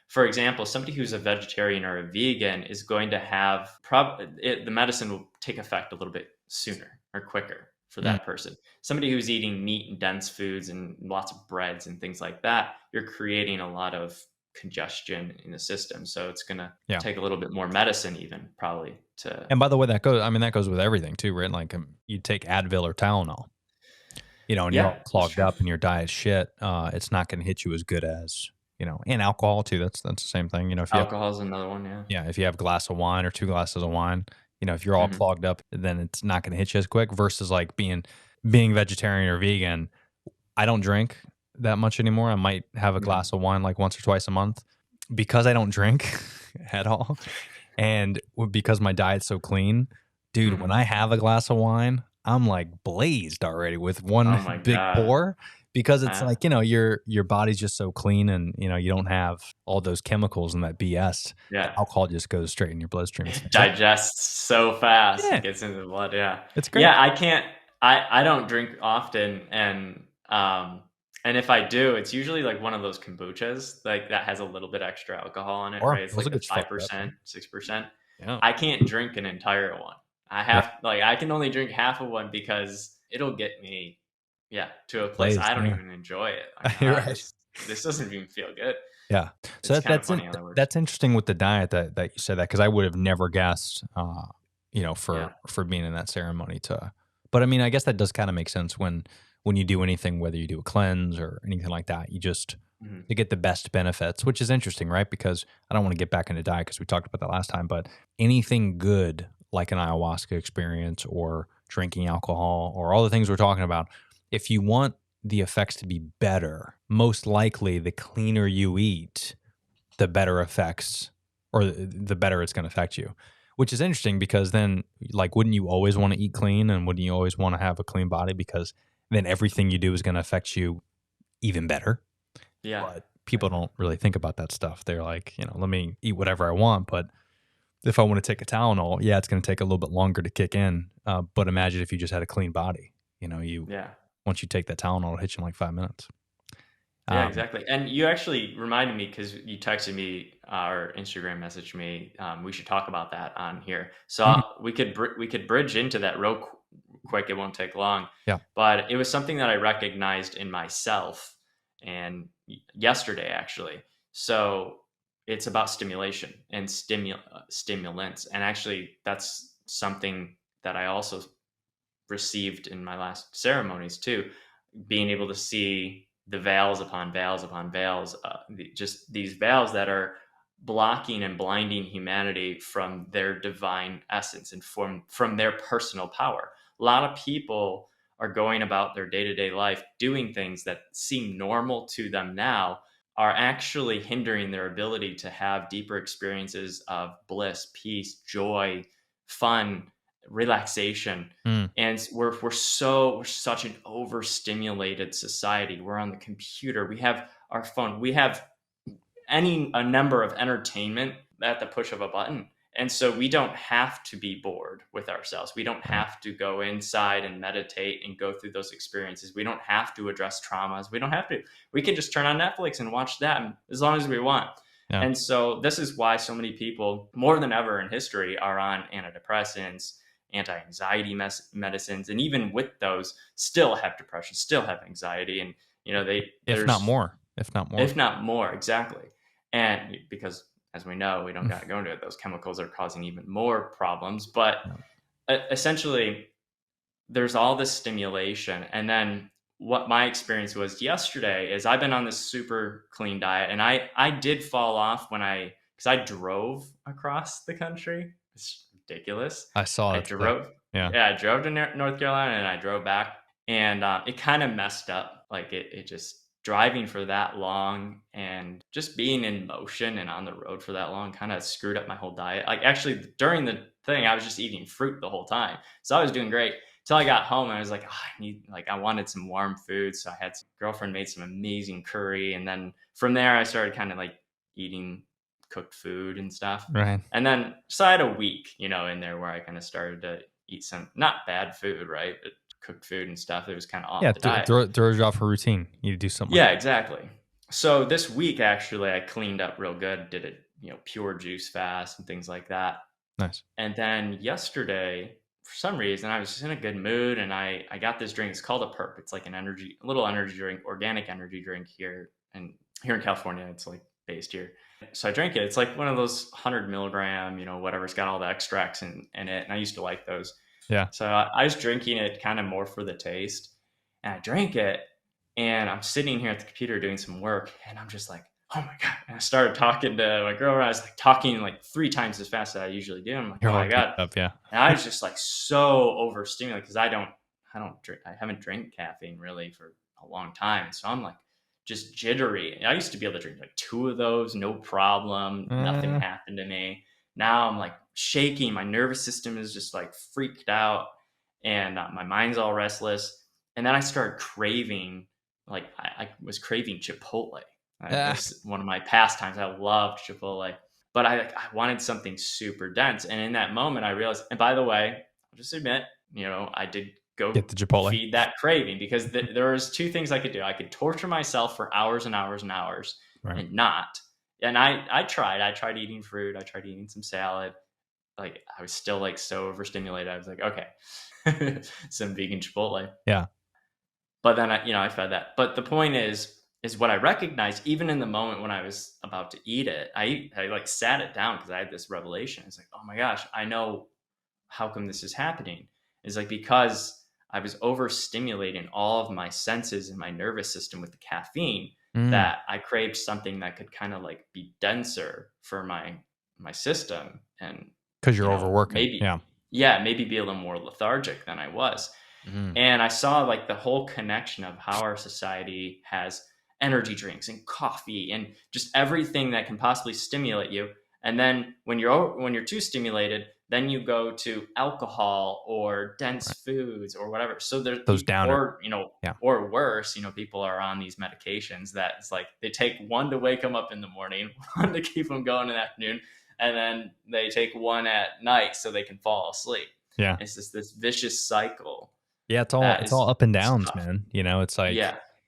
for example, somebody who's a vegetarian or a vegan is going to have the medicine will take effect a little bit sooner or quicker for that person. Somebody who's eating meat and dense foods and lots of breads and things like that, you're creating a lot of congestion in the system. So it's going to take a little bit more medicine even probably to. And by the way, that goes with everything too, right? Like you take Advil or Tylenol, and you're all clogged up and your diet's shit. It's not going to hit you as good as, and alcohol too. That's the same thing. If alcohol is another one. Yeah. Yeah. If you have a glass of wine or 2 glasses of wine, if you're all clogged up, then it's not going to hit you as quick versus like being vegetarian or vegan. I don't drink that much anymore. I might have a glass of wine like once or twice a month because I don't drink at all. And because my diet's so clean, dude, when I have a glass of wine, I'm like blazed already with one big pour because it's like, your body's just so clean and, you don't have all those chemicals and that BS. Yeah. Alcohol just goes straight in your bloodstream. Digests so fast. It gets into the blood. Yeah. It's great. Yeah. I don't drink often. And if I do, it's usually like one of those kombuchas, like that has a little bit extra alcohol in it, right? It's like 5%, 6%. Yeah. I can't drink an entire one. I can only drink half of one because it'll get me, to a place I don't even enjoy it. Like, right. This doesn't even feel good. Yeah. So that's interesting with the diet that you said that, because I would have never guessed, for being in that ceremony but I mean, I guess that does kind of make sense when you do anything, whether you do a cleanse or anything like that, you just to get the best benefits, which is interesting, right? Because I don't want to get back into diet because we talked about that last time, but anything good like an ayahuasca experience or drinking alcohol or all the things we're talking about, if you want the effects to be better, most likely the cleaner you eat, the better effects or the better it's going to affect you. Which is interesting because then, like, wouldn't you always want to eat clean and wouldn't you always want to have a clean body, because then everything you do is going to affect you even better? Yeah. But people don't really think about that stuff. They're like, let me eat whatever I want, but if I want to take a Tylenol, it's going to take a little bit longer to kick in. But imagine if you just had a clean body. Once you take that Tylenol, it'll hit you in like 5 minutes. Yeah, exactly. And you actually reminded me, because you texted me or Instagram messaged me. We should talk about that on here. So we could bridge into that real quick. It won't take long. Yeah. But it was something that I recognized in myself, and yesterday actually. So it's about stimulation and stimulants, and actually that's something that I also received in my last ceremonies too. Being able to see the veils upon veils upon veils, just these veils that are blocking and blinding humanity from their divine essence and from their personal power. A lot of people are going about their day-to-day life doing things that seem normal to them now, are actually hindering their ability to have deeper experiences of bliss, peace, joy, fun, relaxation. And we're such an overstimulated society. We're on the computer, we have our phone, we have a number of entertainment at the push of a button. And so we don't have to be bored with ourselves. We don't have to go inside and meditate and go through those experiences. We don't have to address traumas. We can just turn on Netflix and watch that as long as we want. Yeah. And so this is why so many people, more than ever in history, are on antidepressants, anti-anxiety medicines, and even with those, still have depression, still have anxiety, and if not more, exactly. And because, as we know, we don't got to go into it, those chemicals are causing even more problems. But essentially, there's all this stimulation. And then what my experience was yesterday is I've been on this super clean diet, and I did fall off because I drove across the country. It's ridiculous. I saw I it. drove. Yeah. I drove to North Carolina, and I drove back, and it kind of messed up. Like it just driving for that long and just being in motion and on the road for that long kind of screwed up my whole diet. Like actually during the thing, I was just eating fruit the whole time. So I was doing great until I got home. And I was like, I wanted some warm food. So I had some girlfriend made some amazing curry. And then from there, I started kind of like eating cooked food and stuff. Right. And then, so I had a week, in there where I kind of started to eat some, not bad food, right? But cooked food and stuff. It was kind of off the diet. Throws you off a routine. You do something. Yeah, exactly. So this week, actually, I cleaned up real good, did a, pure juice fast and things like that. Nice. And then yesterday, for some reason, I was just in a good mood, and I got this drink. It's called a Perp. It's like a little energy drink, organic energy drink here in California. It's like based here. So I drank it. It's like one of those 100 milligram, whatever. It's got all the extracts in it. And I used to like those. Yeah. So I was drinking it kind of more for the taste, and I drank it, and I'm sitting here at the computer doing some work, and I'm just like, oh my God. And I started talking to my girl. I was like talking like 3 times as fast as I usually do. I'm like, oh my God. Yeah. And I was just like so overstimulated because I haven't drank caffeine really for a long time. So I'm like just jittery. I used to be able to drink like 2 of those, no problem. Nothing happened to me. Now I'm like shaking. My nervous system is just like freaked out, and my mind's all restless. And then I started craving, like I was craving Chipotle. That's one of my pastimes. I loved Chipotle, but I wanted something super dense. And in that moment, I realized, and by the way, I'll just admit, I did go get the Chipotle, feed that craving, because there was 2 things I could do. I could torture myself for hours and hours and hours, right, and not. And I tried eating fruit. I tried eating some salad. Like I was still like so overstimulated. I was like, okay, some vegan Chipotle. Yeah. But then I fed that. But the point is what I recognized even in the moment when I was about to eat it, I like sat it down because I had this revelation. It's like, oh my gosh, I know how come this is happening. It's like because I was overstimulating all of my senses and my nervous system with the caffeine, that I craved something that could kind of like be denser for my system, and because you're overworking. Maybe be a little more lethargic than I was. And I saw like the whole connection of how our society has energy drinks and coffee and just everything that can possibly stimulate you. And then when you're too stimulated, then you go to alcohol or dense foods or whatever. So there's those downer, or worse, people are on these medications that it's like they take one to wake them up in the morning, one to keep them going in the afternoon, and then they take one at night so they can fall asleep. Yeah. It's just this vicious cycle. Yeah. It's all up and downs, man. It's like,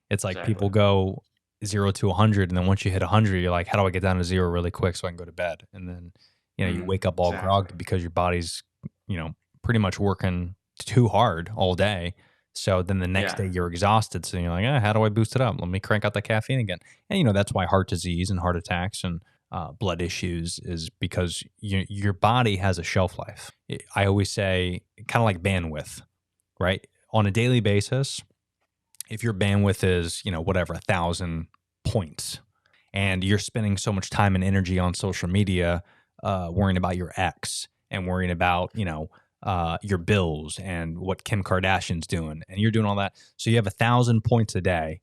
exactly. People go 0 to 100. And then once you hit 100, you're like, how do I get down to 0 really quick so I can go to bed? And then, you wake up all groggy because your body's, pretty much working too hard all day. So then the next day you're exhausted. So you're like, how do I boost it up? Let me crank out the caffeine again. And, that's why heart disease and heart attacks and blood issues is because your body has a shelf life. I always say kind of like bandwidth, right? On a daily basis, if your bandwidth is, 1,000 points, and you're spending so much time and energy on social media, worrying about your ex and worrying about, your bills and what Kim Kardashian's doing, and you're doing all that. So you have 1,000 points a day.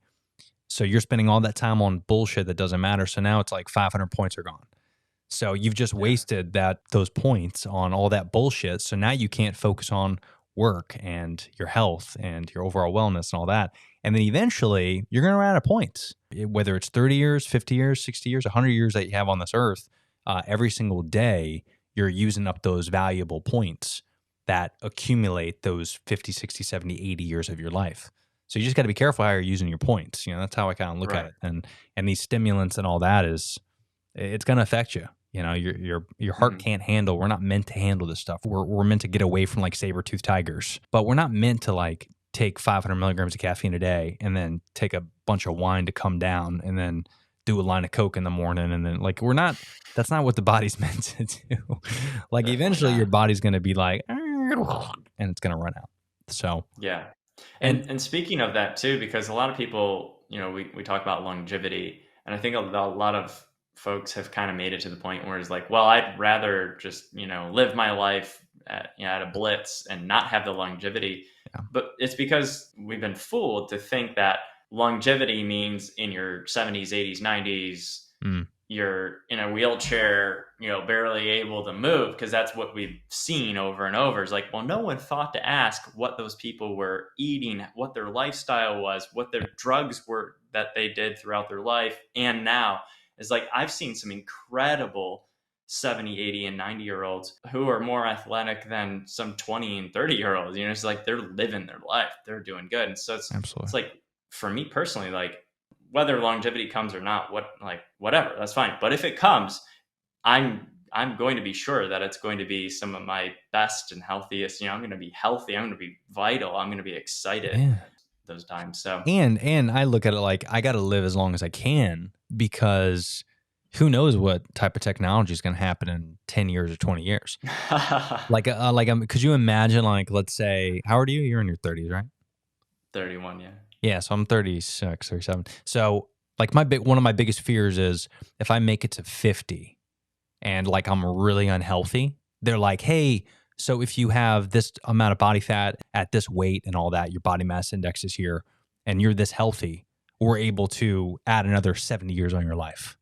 So you're spending all that time on bullshit that doesn't matter. So now it's like 500 points are gone. So you've just wasted those points on all that bullshit. So now you can't focus on work and your health and your overall wellness and all that. And then eventually you're going to run out of points, whether it's 30 years, 50 years, 60 years, 100 years that you have on this earth. Every single day you're using up those valuable points that accumulate those 50, 60, 70, 80 years of your life. So you just got to be careful how you're using your points. That's how I kind of look at it. And these stimulants and all that it's going to affect you. You know, your heart can't handle. We're not meant to handle this stuff. We're meant to get away from like saber-toothed tigers, but we're not meant to like take 500 milligrams of caffeine a day and then take a bunch of wine to come down and then do a line of Coke in the morning. And then like, that's not what the body's meant to do. Like Definitely eventually not. your body's going to be like, and it's going to run out. So, Yeah. And speaking of that too, because a lot of people, you know, we talk about longevity, and I think a lot of folks have kind of made it to the point where it's like, well, I'd rather just, you know, live my life at a blitz and not have the longevity. Yeah. But it's because we've been fooled to think that longevity means in your 70s, 80s, 90s, you're in a wheelchair, you know, barely able to move, because that's what we've seen over and over. It's like, well, no one thought to ask what those people were eating, what their lifestyle was, what their drugs were that they did throughout their life. And now it's like, I've seen some incredible 70, 80, and 90-year-olds who are more athletic than some 20 and 30-year-olds. You know, it's like they're living their life. They're doing good. And so it's like, for me personally, like, whether longevity comes or not, whatever, that's fine. But if it comes, I'm going to be sure that it's going to be some of my best and healthiest. You know, I'm going to be healthy. I'm going to be vital. I'm going to be excited those times. So and I look at it like I got to live as long as I can, because who knows what type of technology is going to happen in 10 years or 20 years. Could you imagine, like, let's say, how old are you? You're in your 30s, right? 31, yeah. Yeah, so I'm 36, 37. So like one of my biggest fears is if I make it to 50 and like I'm really unhealthy, they're like, hey, so if you have this amount of body fat at this weight and all that, your body mass index is here, and you're this healthy, we're able to add another 70 years on your life.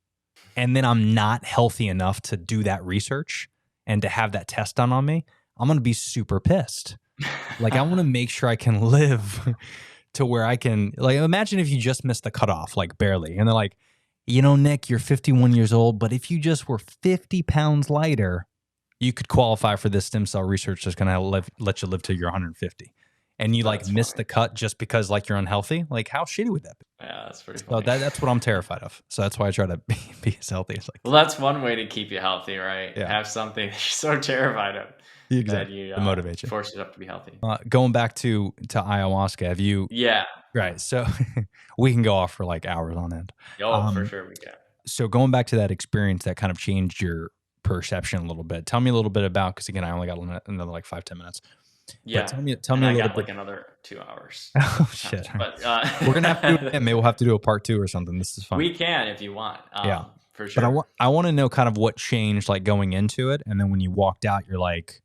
And then I'm not healthy enough to do that research and to have that test done on me, I'm going to be super pissed. Like I want to make sure I can live to where I can, like, imagine if you just missed the cutoff, like barely. And they're like, you know, Nick, you're 51 years old, but if you just were 50 pounds lighter, you could qualify for this stem cell research that's going to let you live till you're 150. And you like miss the cut just because like you're unhealthy. Like how shitty would that be? Yeah, that's pretty funny. So that's what I'm terrified of. So that's why I try to be as healthy as like. Well, that's one way to keep you healthy, right? Yeah. Have something that you're so terrified of. Exactly. That to motivate you. Force you up to be healthy. Going back to ayahuasca, have you? Yeah. Right. So we can go off for like hours on end. Oh, for sure we can. So going back to that experience that kind of changed your perception a little bit. Tell me a little bit about, because again, I only got another like 5-10 minutes. Yeah. But tell me a little bit. Like another 2 hours. Oh shit. But we're going to have to do it again. Maybe we'll have to do a part 2 or something. This is fun. We can if you want. Yeah. For sure. But I want to know kind of what changed like going into it. And then when you walked out, you're like,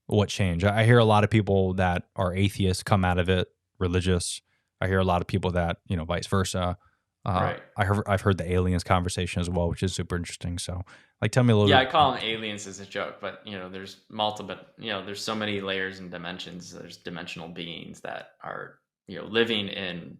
what changed? I hear a lot of people that are atheists come out of it religious. I hear a lot of people that, you know, vice versa. Right. I've heard the aliens conversation as well, which is super interesting. So like, tell me a little bit. Yeah, I call them aliens as a joke, but you know, there's multiple, you know, there's so many layers and dimensions. There's dimensional beings that are, you know, living in,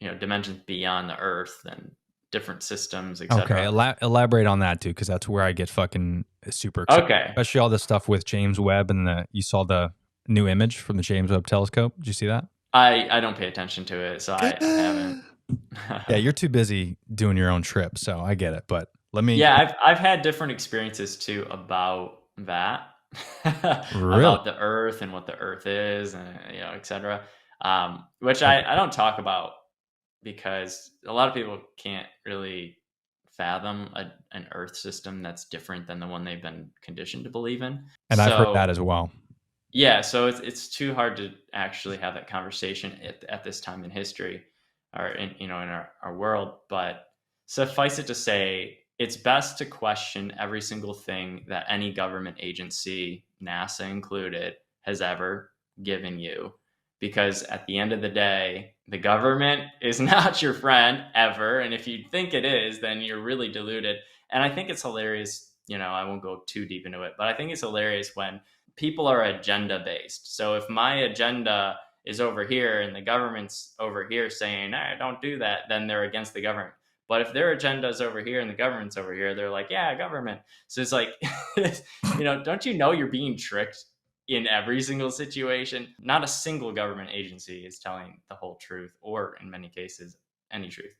you know, dimensions beyond the earth and different systems, etc. Okay, elaborate on that too, because that's where I get fucking super excited. Okay. Especially all this stuff with James Webb and you saw the new image from the James Webb telescope. Did you see that? I don't pay attention to it, so I haven't. Yeah, you're too busy doing your own trip, so I get it. But let me. Yeah, I've had different experiences too about that, Really? about the Earth and what the Earth is, and you know, etc. Which I don't talk about because a lot of people can't really fathom an Earth system that's different than the one they've been conditioned to believe in. And I've heard that as well. Yeah, so it's too hard to actually have that conversation at this time in history, or in our world. But suffice it to say, it's best to question every single thing that any government agency, NASA included, has ever given you, because at the end of the day, the government is not your friend ever, and if you think it is, then you're really deluded. And I think it's hilarious. You know, I won't go too deep into it, but I think it's hilarious when people are agenda based. So if my agenda is over here and the government's over here saying, "Nah, don't do that," then they're against the government. But if their agenda is over here and the government's over here, they're like, "Yeah, government." So it's like, you know, don't you know you're being tricked in every single situation? Not a single government agency is telling the whole truth, or in many cases, any truth.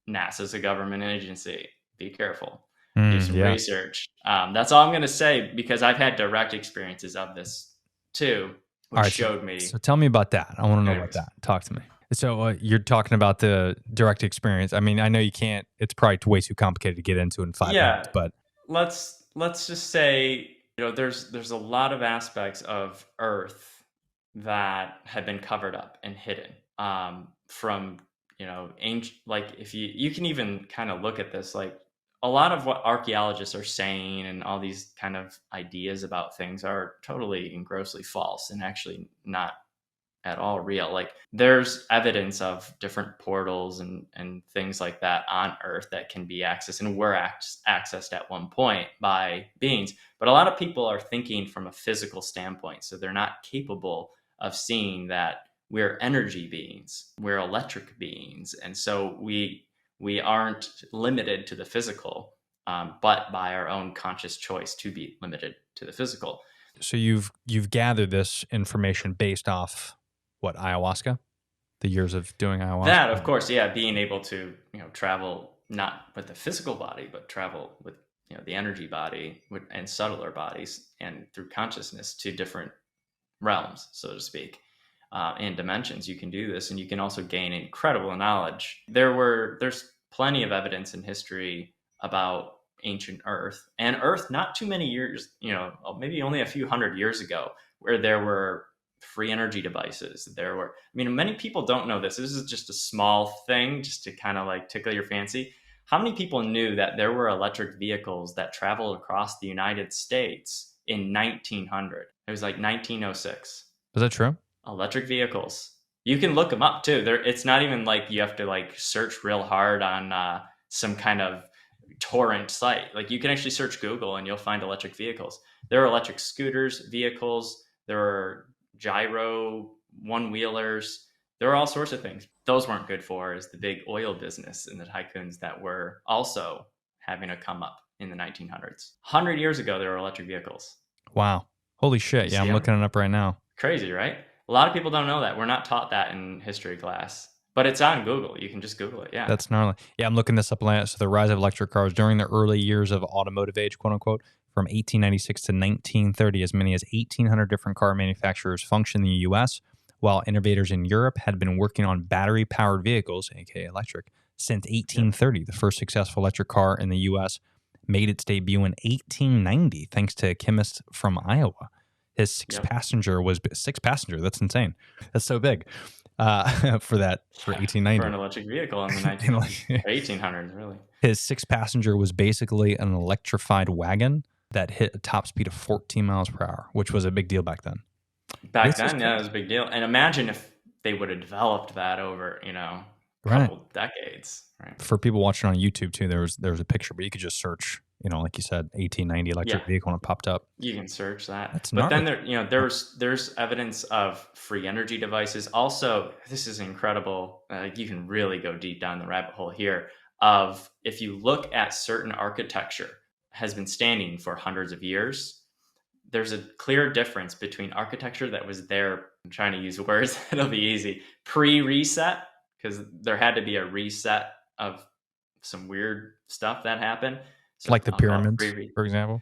NASA's a government agency. Be careful. do some research. That's all I'm going to say, because I've had direct experiences of this too, which showed me. So tell me about that. I want to know Anyways. about that. Talk to me. So you're talking about the direct experience. I mean, I know you can't. It's probably way too complicated to get into in 5 minutes. But let's just say, there's a lot of aspects of Earth that have been covered up and hidden from ancient. Like, if you can even kind of look at this, like a lot of what archaeologists are saying and all these kind of ideas about things are totally and grossly false, and actually not at all real. Like, there's evidence of different portals and things like that on Earth that can be accessed and were accessed at one point by beings. But a lot of people are thinking from a physical standpoint, so they're not capable of seeing that we're energy beings, we're electric beings, and so we aren't limited to the physical, but by our own conscious choice to be limited to the physical. So you've gathered this information based off what, ayahuasca, the years of doing ayahuasca? That, of course, yeah, being able to travel not with the physical body, but travel with the energy body and subtler bodies, and through consciousness to different realms, so to speak, and dimensions. You can do this, and you can also gain incredible knowledge. There's plenty of evidence in history about ancient Earth, and Earth not too many years, maybe only a few hundred years ago, where there were free energy devices. Many people don't know this. This is just a small thing, just to kind of like tickle your fancy. How many people knew that there were electric vehicles that traveled across the United States in 1900? It was like 1906. Is that true? Electric vehicles. You can look them up too. It's not even like you have to like search real hard on some kind of torrent site. Like, you can actually search Google and you'll find electric vehicles. There are electric scooters, vehicles. There are gyro one-wheelers. There are all sorts of things. Those weren't good for is the big oil business and the tycoons that were also having a come up in the 1900s. 100 years ago, there were electric vehicles. Wow. Holy shit. Yeah, I'm looking it up right now. Crazy, right? A lot of people don't know that. We're not taught that in history class. But it's on Google. You can just Google it. Yeah. That's gnarly. Yeah, I'm looking this up. So the rise of electric cars during the early years of automotive age, quote unquote, from 1896 to 1930, as many as 1,800 different car manufacturers functioned in the U.S., while innovators in Europe had been working on battery-powered vehicles, aka electric, since 1830. The first successful electric car in the U.S. made its debut in 1890, thanks to a chemist from Iowa. His six-passenger. That's insane. That's so big. For 1890. For an electric vehicle in the 1800s, really. His six-passenger was basically an electrified wagon that hit a top speed of 14 miles per hour, which was a big deal back then. Back then, it was a big deal. And imagine if they would have developed that over, a couple decades. Right. For people watching on YouTube too, there was a picture, but you could just search, like you said, 1890 electric vehicle, and it popped up. You can search that. That's but gnarly. then there's evidence of free energy devices. Also, this is incredible. You can really go deep down the rabbit hole here. Of if you look at certain architecture has been standing for hundreds of years, there's a clear difference between architecture that was there. I'm trying to use words that'll be easy. Pre-reset, because there had to be a reset of some weird stuff that happened. So like the pyramids, for example.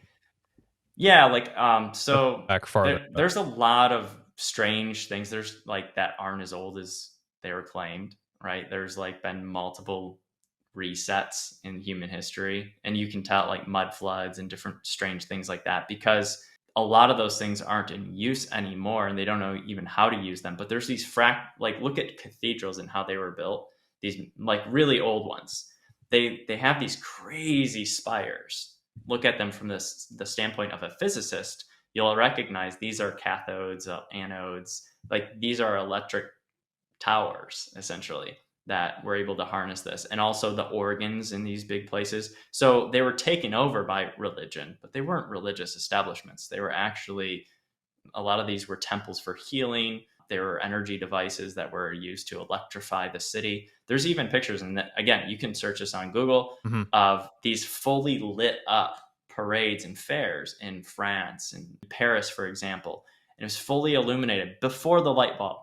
Yeah, like so back farther. There's a lot of strange things. There's like that aren't as old as they were claimed, right? There's like been multiple resets in human history, and you can tell like mud floods and different strange things like that, because a lot of those things aren't in use anymore, and they don't know even how to use them. But there's these like look at cathedrals and how they were built. These like really old ones. They have these crazy spires. Look at them from the standpoint of a physicist. You'll recognize these are cathodes, anodes. Like these are electric towers, essentially, that were able to harness this. And also the organs in these big places. So they were taken over by religion, but they weren't religious establishments. They were actually, a lot of these were temples for healing. There were energy devices that were used to electrify the city. There's even pictures, and again, you can search this on Google, of these fully lit up parades and fairs in France and Paris, for example. And it was fully illuminated before the light bulb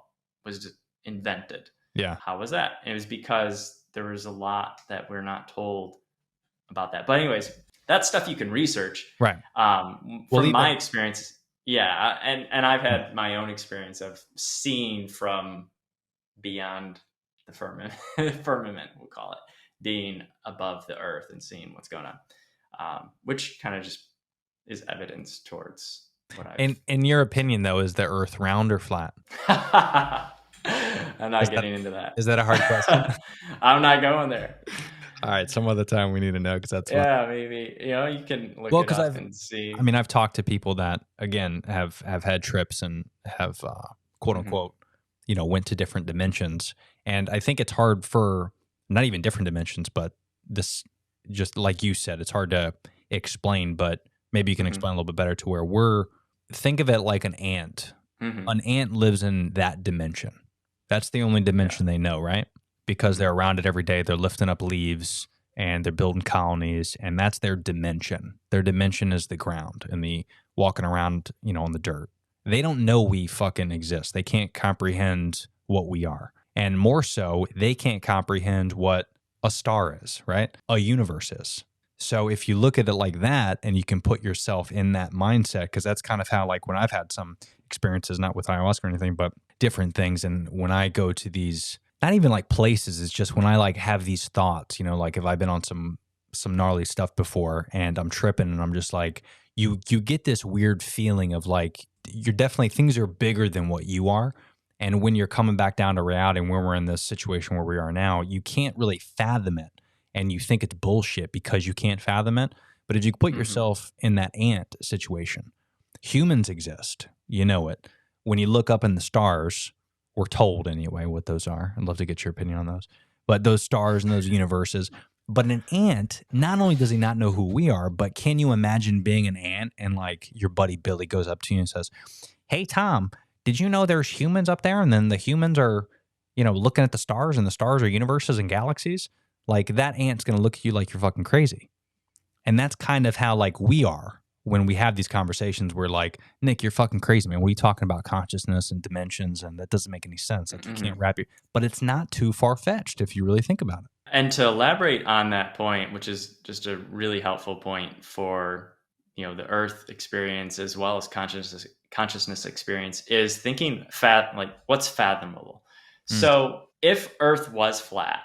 was invented. Yeah. How was that? It was because there was a lot that we're not told about that. But anyways, That's stuff you can research. Right. From Well, my even- experience, yeah, and I've had my own experience of seeing from beyond the firmament, we'll call it, being above the earth and seeing what's going on, which kind of just is evidence towards what I've. In your opinion, though, is the Earth round or flat? I'm not getting into that. Is that a hard question? I'm not going there. All right, some other time we need to know because that's Yeah, maybe you can look Well, it 'cause up I've- and see. I mean, I've talked to people that again have had trips and have quote unquote, went to different dimensions, and I think it's hard for not even different dimensions, but this, just like you said, it's hard to explain. But maybe you can explain a little bit better to where think of it like an ant. An ant lives in that dimension. That's the only dimension they know, right? Because they're around it every day. They're lifting up leaves and they're building colonies, and that's their dimension. Their dimension is the ground and the walking around, on the dirt. They don't know we fucking exist. They can't comprehend what we are. And more so, they can't comprehend what a star is, right? A universe is. So if you look at it like that and you can put yourself in that mindset, because that's kind of how, like, when I've had some experiences, not with ayahuasca or anything, but different things. And when I go to these, not even like places, it's just when I like have these thoughts, like if I've been on some gnarly stuff before and I'm tripping and I'm just like, you get this weird feeling of like, you're definitely, things are bigger than what you are. And when you're coming back down to reality and when we're in this situation where we are now, you can't really fathom it. And you think it's bullshit because you can't fathom it. But if you put yourself in that ant situation, humans exist. You know it. When you look up in the stars, we're told anyway what those are. I'd love to get your opinion on those. But those stars and those universes. But an ant, not only does he not know who we are, but can you imagine being an ant and like your buddy Billy goes up to you and says, "Hey, Tom, did you know there's humans up there? And then the humans are, looking at the stars and the stars are universes and galaxies." Like that ant's going to look at you like you're fucking crazy. And that's kind of how like we are when we have these conversations. We're like, "Nick, you're fucking crazy, man. What are you talking about? Consciousness and dimensions. And that doesn't make any sense. Like you can't wrap your," but it's not too far-fetched if you really think about it. And to elaborate on that point, which is just a really helpful point for, the earth experience as well as consciousness experience, is thinking like what's fathomable. So if earth was flat,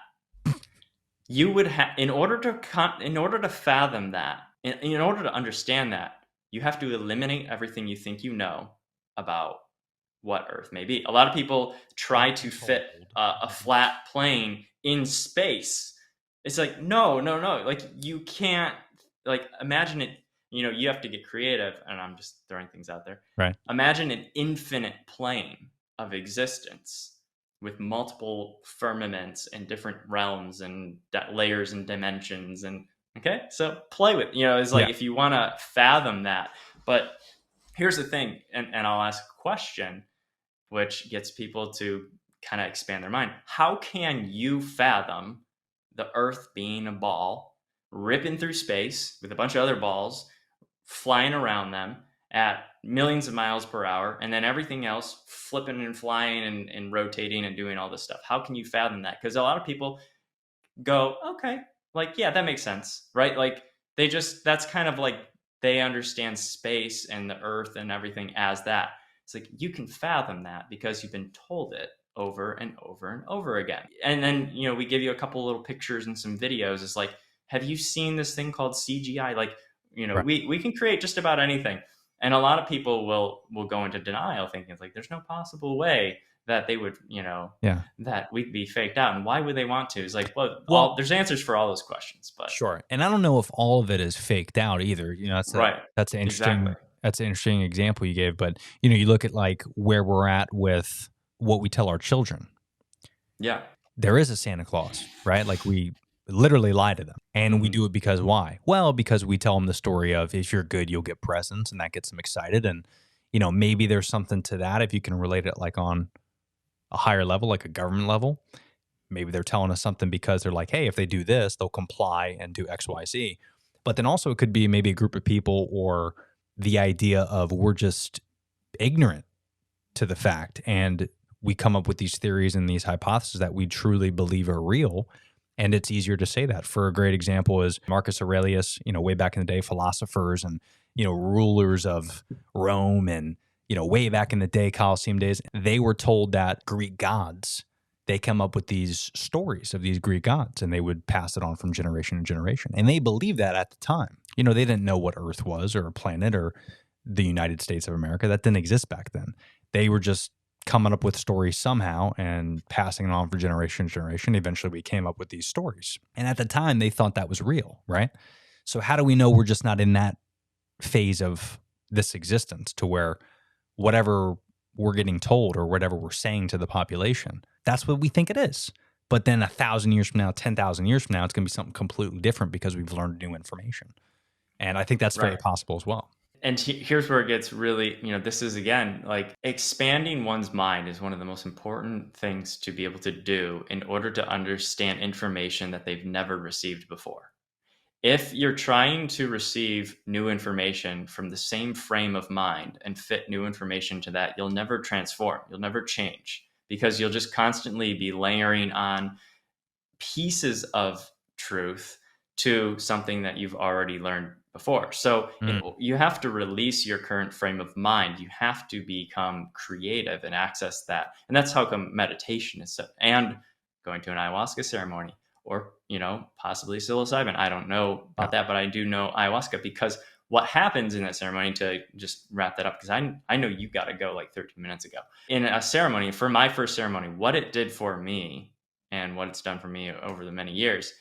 you would have, in order to fathom that, in order to understand that, you have to eliminate everything you think you know about what Earth may be. A lot of people try to fit a flat plane in space. It's like, no. Like you can't, like, imagine it, you have to get creative, and I'm just throwing things out there. Right. Imagine an infinite plane of existence with multiple firmaments and different realms and layers and dimensions. And okay, so play with, it's like, if you want to fathom that. But here's the thing, and I'll ask a question which gets people to kind of expand their mind. How can you fathom the Earth being a ball ripping through space with a bunch of other balls flying around them at millions of miles per hour, and then everything else flipping and flying and rotating and doing all this stuff? How can you fathom that? Because a lot of people go, okay, like, yeah, that makes sense, right? Like that's kind of like they understand space and the Earth and everything as that. It's like you can fathom that because you've been told it over and over and over again. And then, we give you a couple little pictures and some videos. It's like, have you seen this thing called CGI? Like, right. we can create just about anything. And a lot of people will go into denial, thinking it's like, there's no possible way that they would, that we'd be faked out. And why would they want to? It's like, well, there's answers for all those questions. But sure. And I don't know if all of it is faked out either. That's an interesting, that's an interesting example you gave. But, you look at like where we're at with what we tell our children. Yeah. There is a Santa Claus, right? Like we literally lie to them. And we do it because why? Well, because we tell them the story of if you're good, you'll get presents, and that gets them excited. And, maybe there's something to that if you can relate it like on a higher level, like a government level. Maybe they're telling us something because they're like, hey, if they do this, they'll comply and do X, Y, Z. But then also it could be maybe a group of people or the idea of we're just ignorant to the fact. And we come up with these theories and these hypotheses that we truly believe are real. And it's easier to say that. For a great example is Marcus Aurelius, way back in the day, philosophers and, rulers of Rome and, way back in the day, Colosseum days, they were told that Greek gods, they come up with these stories of these Greek gods and they would pass it on from generation to generation. And they believed that at the time. They didn't know what Earth was or a planet or the United States of America. That didn't exist back then. They were just coming up with stories somehow and passing it on for generation to generation. Eventually we came up with these stories. And at the time they thought that was real, right? So how do we know we're just not in that phase of this existence to where whatever we're getting told or whatever we're saying to the population, that's what we think it is. But then 1,000 years from now, 10,000 years from now, it's going to be something completely different because we've learned new information. And I think that's very possible as well. And here's where it gets really, this is again, like expanding one's mind is one of the most important things to be able to do in order to understand information that they've never received before. If you're trying to receive new information from the same frame of mind and fit new information to that, you'll never transform, you'll never change, because you'll just constantly be layering on pieces of truth to something that you've already learned before. So you have to release your current frame of mind. You have to become creative and access that. And that's how come meditation is so, and going to an ayahuasca ceremony or, possibly psilocybin. I don't know about that, but I do know ayahuasca, because what happens in that ceremony, to just wrap that up, because I know you got to go like 13 minutes ago. In a ceremony, for my first ceremony, what it did for me and what it's done for me over the many years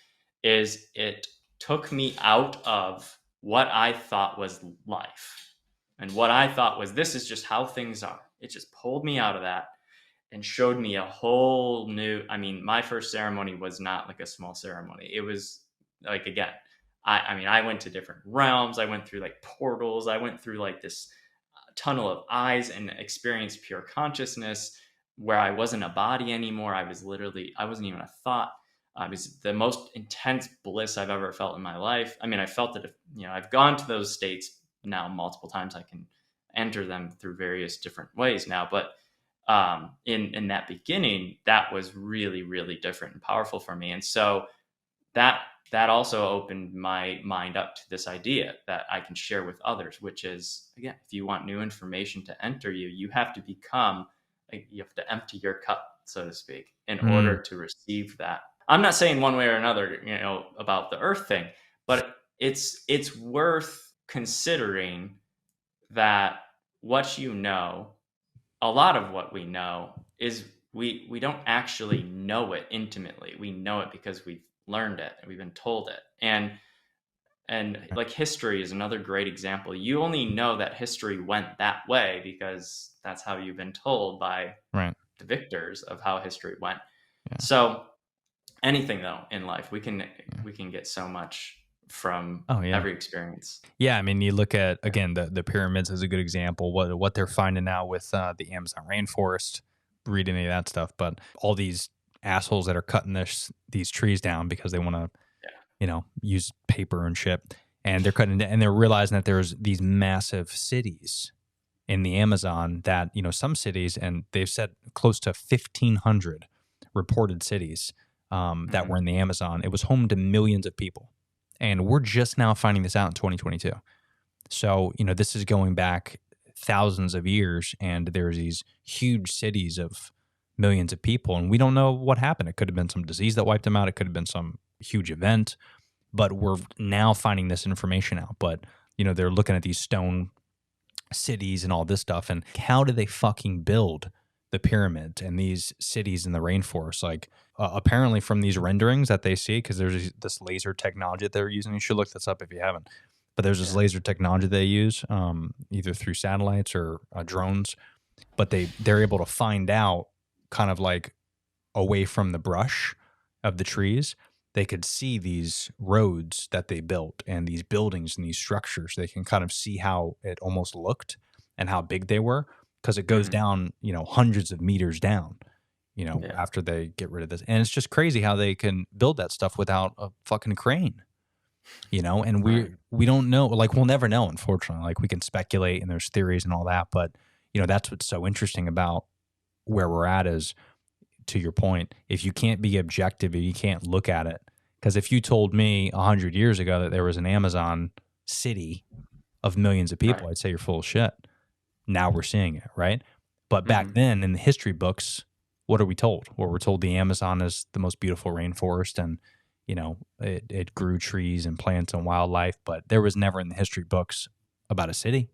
is it took me out of what I thought was life and what I thought was this is just how things are. It just pulled me out of that and showed me a whole new, my first ceremony was not like a small ceremony. It was like, again, I went to different realms. I went through like portals. I went through like this tunnel of eyes and experienced pure consciousness where I wasn't a body anymore. I wasn't even a thought. It was the most intense bliss I've ever felt in my life. I felt that I've gone to those states now multiple times. I can enter them through various different ways now. But in that beginning, that was really, really different and powerful for me. And so that also opened my mind up to this idea that I can share with others, which is, again, if you want new information to enter you, you have to you have to empty your cup, so to speak, in order to receive that. I'm not saying one way or another, about the earth thing, but it's worth considering that what a lot of what we know is we don't actually know it intimately. We know it because we've learned it and we've been told it. And like history is another great example. You only know that history went that way because that's how you've been told by the victors of how history went. Yeah. So anything though in life, we can get so much from every experience. Yeah, you look at, again, the pyramids is a good example. What they're finding now with the Amazon rainforest, read any of that stuff, but all these assholes that are cutting these trees down because they want to, use paper and shit, and they're cutting and they're realizing that there's these massive cities in the Amazon that, some cities, and they've said close to 1,500 reported cities that were in the Amazon. It was home to millions of people. And we're just now finding this out in 2022. So, this is going back thousands of years, and there's these huge cities of millions of people, and we don't know what happened. It could have been some disease that wiped them out. It could have been some huge event, but we're now finding this information out. But, they're looking at these stone cities and all this stuff, and how do they fucking build the pyramids and these cities in the rainforest? Like, apparently from these renderings that they see, because there's this laser technology that they're using. You should look this up if you haven't. But there's this laser technology they use, either through satellites or drones. But they're able to find out, kind of like away from the brush of the trees, they could see these roads that they built and these buildings and these structures. They can kind of see how it almost looked and how big they were, because it goes down, hundreds of meters down. After they get rid of this. And it's just crazy how they can build that stuff without a fucking crane, and we don't know, like, we'll never know, unfortunately. Like, we can speculate and there's theories and all that, but, that's what's so interesting about where we're at is, to your point, if you can't be objective, if you can't look at it Because if you told me 100 years ago that there was an Amazon city of millions of people, Right. I'd say you're full of shit. Now we're seeing it, right? But back Mhm. then in the history books, what are we told? Well, we're told the Amazon is the most beautiful rainforest, and it grew trees and plants and wildlife, but there was never in the history books about a city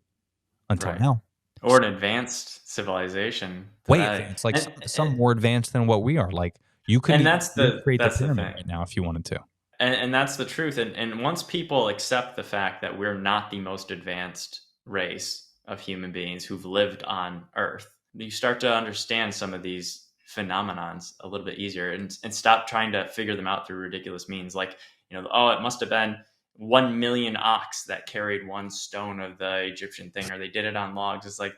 until Right. now. Or an advanced civilization Way today. advanced, like And, some more advanced than what we are. Like you couldn't and even that's recreate the the pyramid thing. right now if you wanted to. And that's the truth. And once people accept the fact that we're not the most advanced race of human beings who've lived on Earth, you start to understand some of these phenomenons a little bit easier and stop trying to figure them out through ridiculous means. Like, oh, it must have been 1 million ox that carried one stone of the Egyptian thing, or they did it on logs. It's like,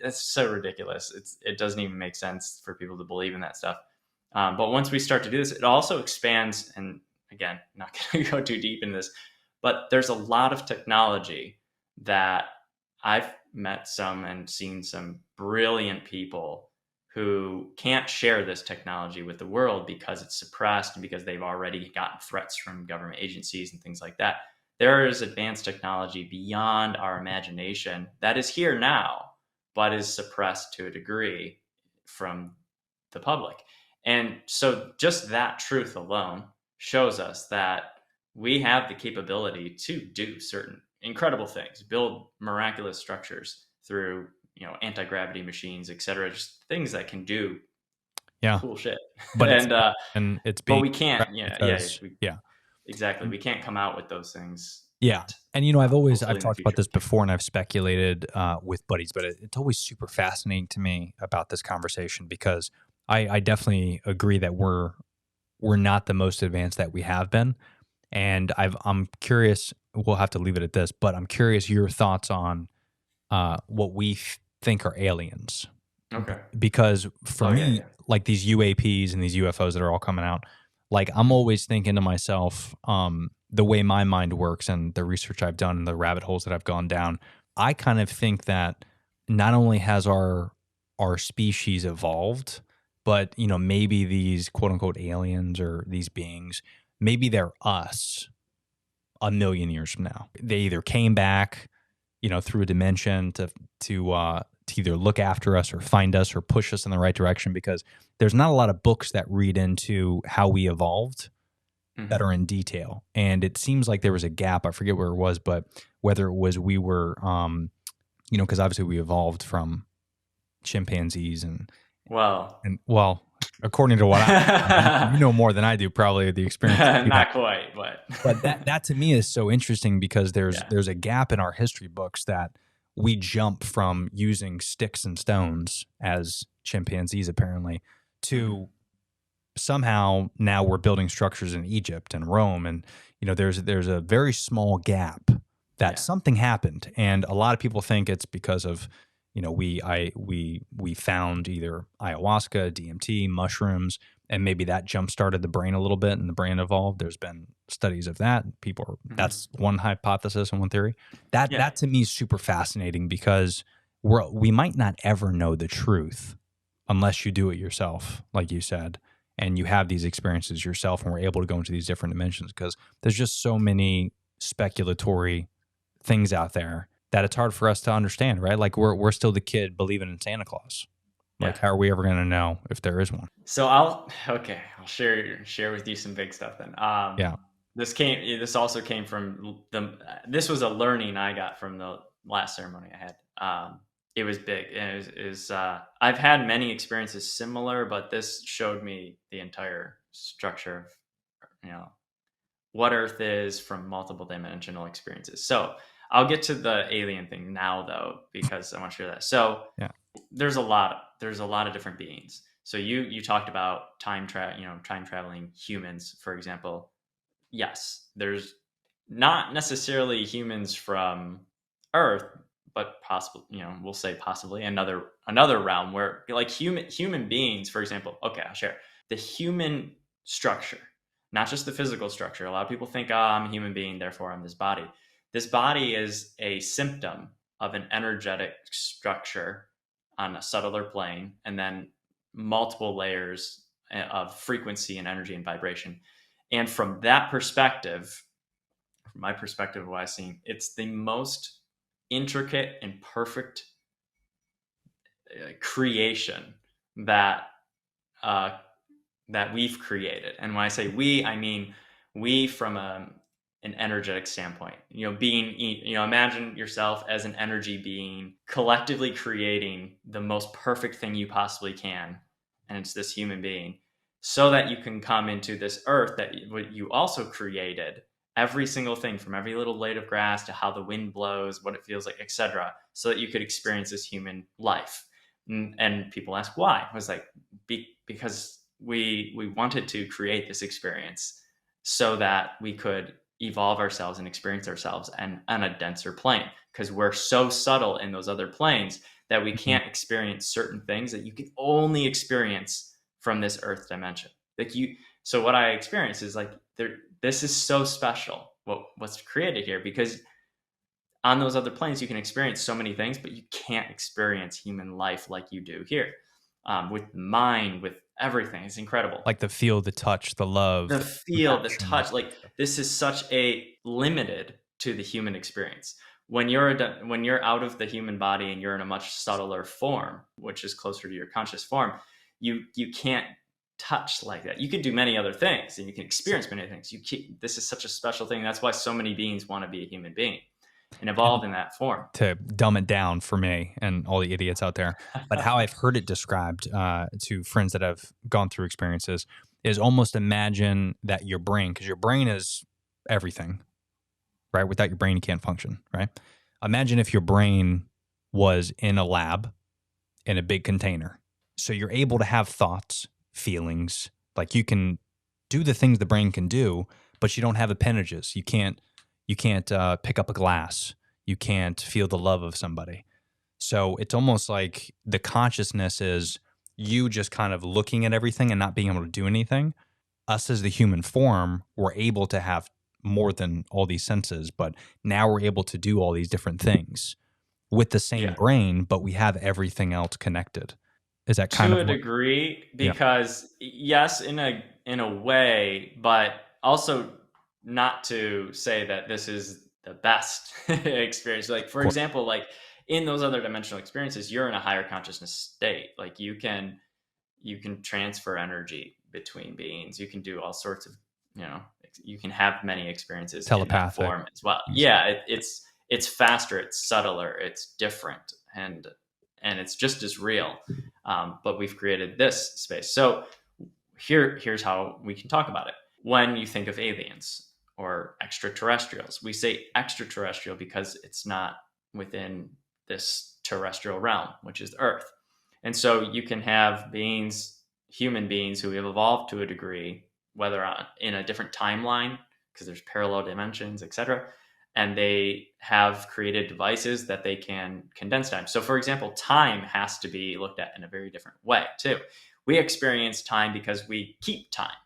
that's so ridiculous. It doesn't even make sense for people to believe in that stuff. But once we start to do this, it also expands. And again, not going to go too deep in this, but there's a lot of technology that I've met some and seen some brilliant people who can't share this technology with the world because it's suppressed and because they've already gotten threats from government agencies and things like that. There is advanced technology beyond our imagination that is here now, but is suppressed to a degree from the public. And so just that truth alone shows us that we have the capability to do certain incredible things, build miraculous structures through, anti-gravity machines, etc. Just things that can do Yeah, cool shit. but it's But being we can't, because exactly. We can't come out with those things. Yeah. Yet. And, I've Hopefully in the talked about future. this before and I've speculated with buddies, but it's always super fascinating to me about this conversation because I definitely agree that we're not the most advanced that we have been. And I'm curious, we'll have to leave it at this, but I'm curious your thoughts on what we think are aliens. Okay. Because for me, like these UAPs and these UFOs that are all coming out, like I'm always thinking to myself, the way my mind works and the research I've done, the rabbit holes that I've gone down, I kind of think that not only has our species evolved, but maybe these quote unquote aliens or these beings, maybe they're us a million years from now. They either came back, through a dimension to either look after us or find us or push us in the right direction, because there's not a lot of books that read into how we evolved that are in detail. And it seems like there was a gap. I forget where it was, but whether it was we were, because obviously we evolved from chimpanzees and according to what you know more than I do, probably the experience. Not quite, but that to me is so interesting because there's a gap in our history books that we jump from using sticks and stones as chimpanzees apparently to somehow now we're building structures in Egypt and Rome, and there's a very small gap that something happened, and a lot of people think it's because of we found either ayahuasca, DMT, mushrooms, and maybe that jump started the brain a little bit and the brain evolved. There's been studies of that. That's one hypothesis and one theory. That to me is super fascinating because we might not ever know the truth unless you do it yourself, like you said, and you have these experiences yourself and we're able to go into these different dimensions, because there's just so many speculatory things out there that it's hard for us to understand, right? Like we're still the kid believing in Santa Claus. Like how are we ever going to know if there is one? So I'll share with you some big stuff then. This also came from this was a learning I got from the last ceremony I had. It was big. I've had many experiences similar, but this showed me the entire structure of, what Earth is from multiple dimensional experiences. So I'll get to the alien thing now though, because I want to share that. So there's a lot of different beings. So you talked about time traveling humans, for example. Yes, there's not necessarily humans from Earth, but possibly, we'll say possibly another realm where like human beings, for example. Okay, I'll share the human structure, not just the physical structure. A lot of people think, I'm a human being, therefore I'm this body. This body is a symptom of an energetic structure on a subtler plane, and then multiple layers of frequency and energy and vibration. And from that perspective, from my perspective of what I've seen, it's the most intricate and perfect creation that that we've created. And when I say we, I mean we from an energetic standpoint. Imagine yourself as an energy being collectively creating the most perfect thing you possibly can, and it's this human being, so that you can come into this earth that you also created, every single thing from every little blade of grass to how the wind blows, what it feels like, etc., so that you could experience this human life. And people ask why. I was like, because we wanted to create this experience so that we could evolve ourselves and experience ourselves and on a denser plane, because we're so subtle in those other planes that we can't experience certain things that you can only experience from this earth dimension. So what I experience is like, this is so special what's created here, because on those other planes you can experience so many things, but you can't experience human life like you do here, with mind, with everything. It's incredible. Like the feel, the touch, the love, the feel, the touch. Like, this is such a limited to the human experience. When you're out of the human body and you're in a much subtler form, which is closer to your conscious form, you can't touch like that. You can do many other things and you can experience many things. This is such a special thing. That's why so many beings want to be a human being and evolve in that form. To dumb it down for me and all the idiots out there, but how I've heard it described to friends that have gone through experiences is almost imagine that your brain, because your brain is everything, right? Without your brain, you can't function, right? Imagine if your brain was in a lab in a big container. So you're able to have thoughts, feelings, like you can do the things the brain can do, but you don't have appendages. You can't pick up a glass. You can't feel the love of somebody. So it's almost like the consciousness is you just kind of looking at everything and not being able to do anything. Us as the human form, we're able to have more than all these senses, but now we're able to do all these different things with the same brain, but we have everything else connected. Is that kind of to a degree? Because yes, in a way, but also not to say that this is the best experience. Like, for example, like in those other dimensional experiences, you're in a higher consciousness state. Like you can transfer energy between beings. You can do all sorts of, you can have many experiences telepathic in that form as well. Yeah, it's faster, it's subtler, it's different, and it's just as real. But we've created this space. So here's how we can talk about it. When you think of aliens or extraterrestrials, we say extraterrestrial because it's not within this terrestrial realm, which is Earth. And so you can have human beings who have evolved to a degree, whether in a different timeline, because there's parallel dimensions, etc., and they have created devices that they can condense time. So for example, time has to be looked at in a very different way too. We experience time because we keep time.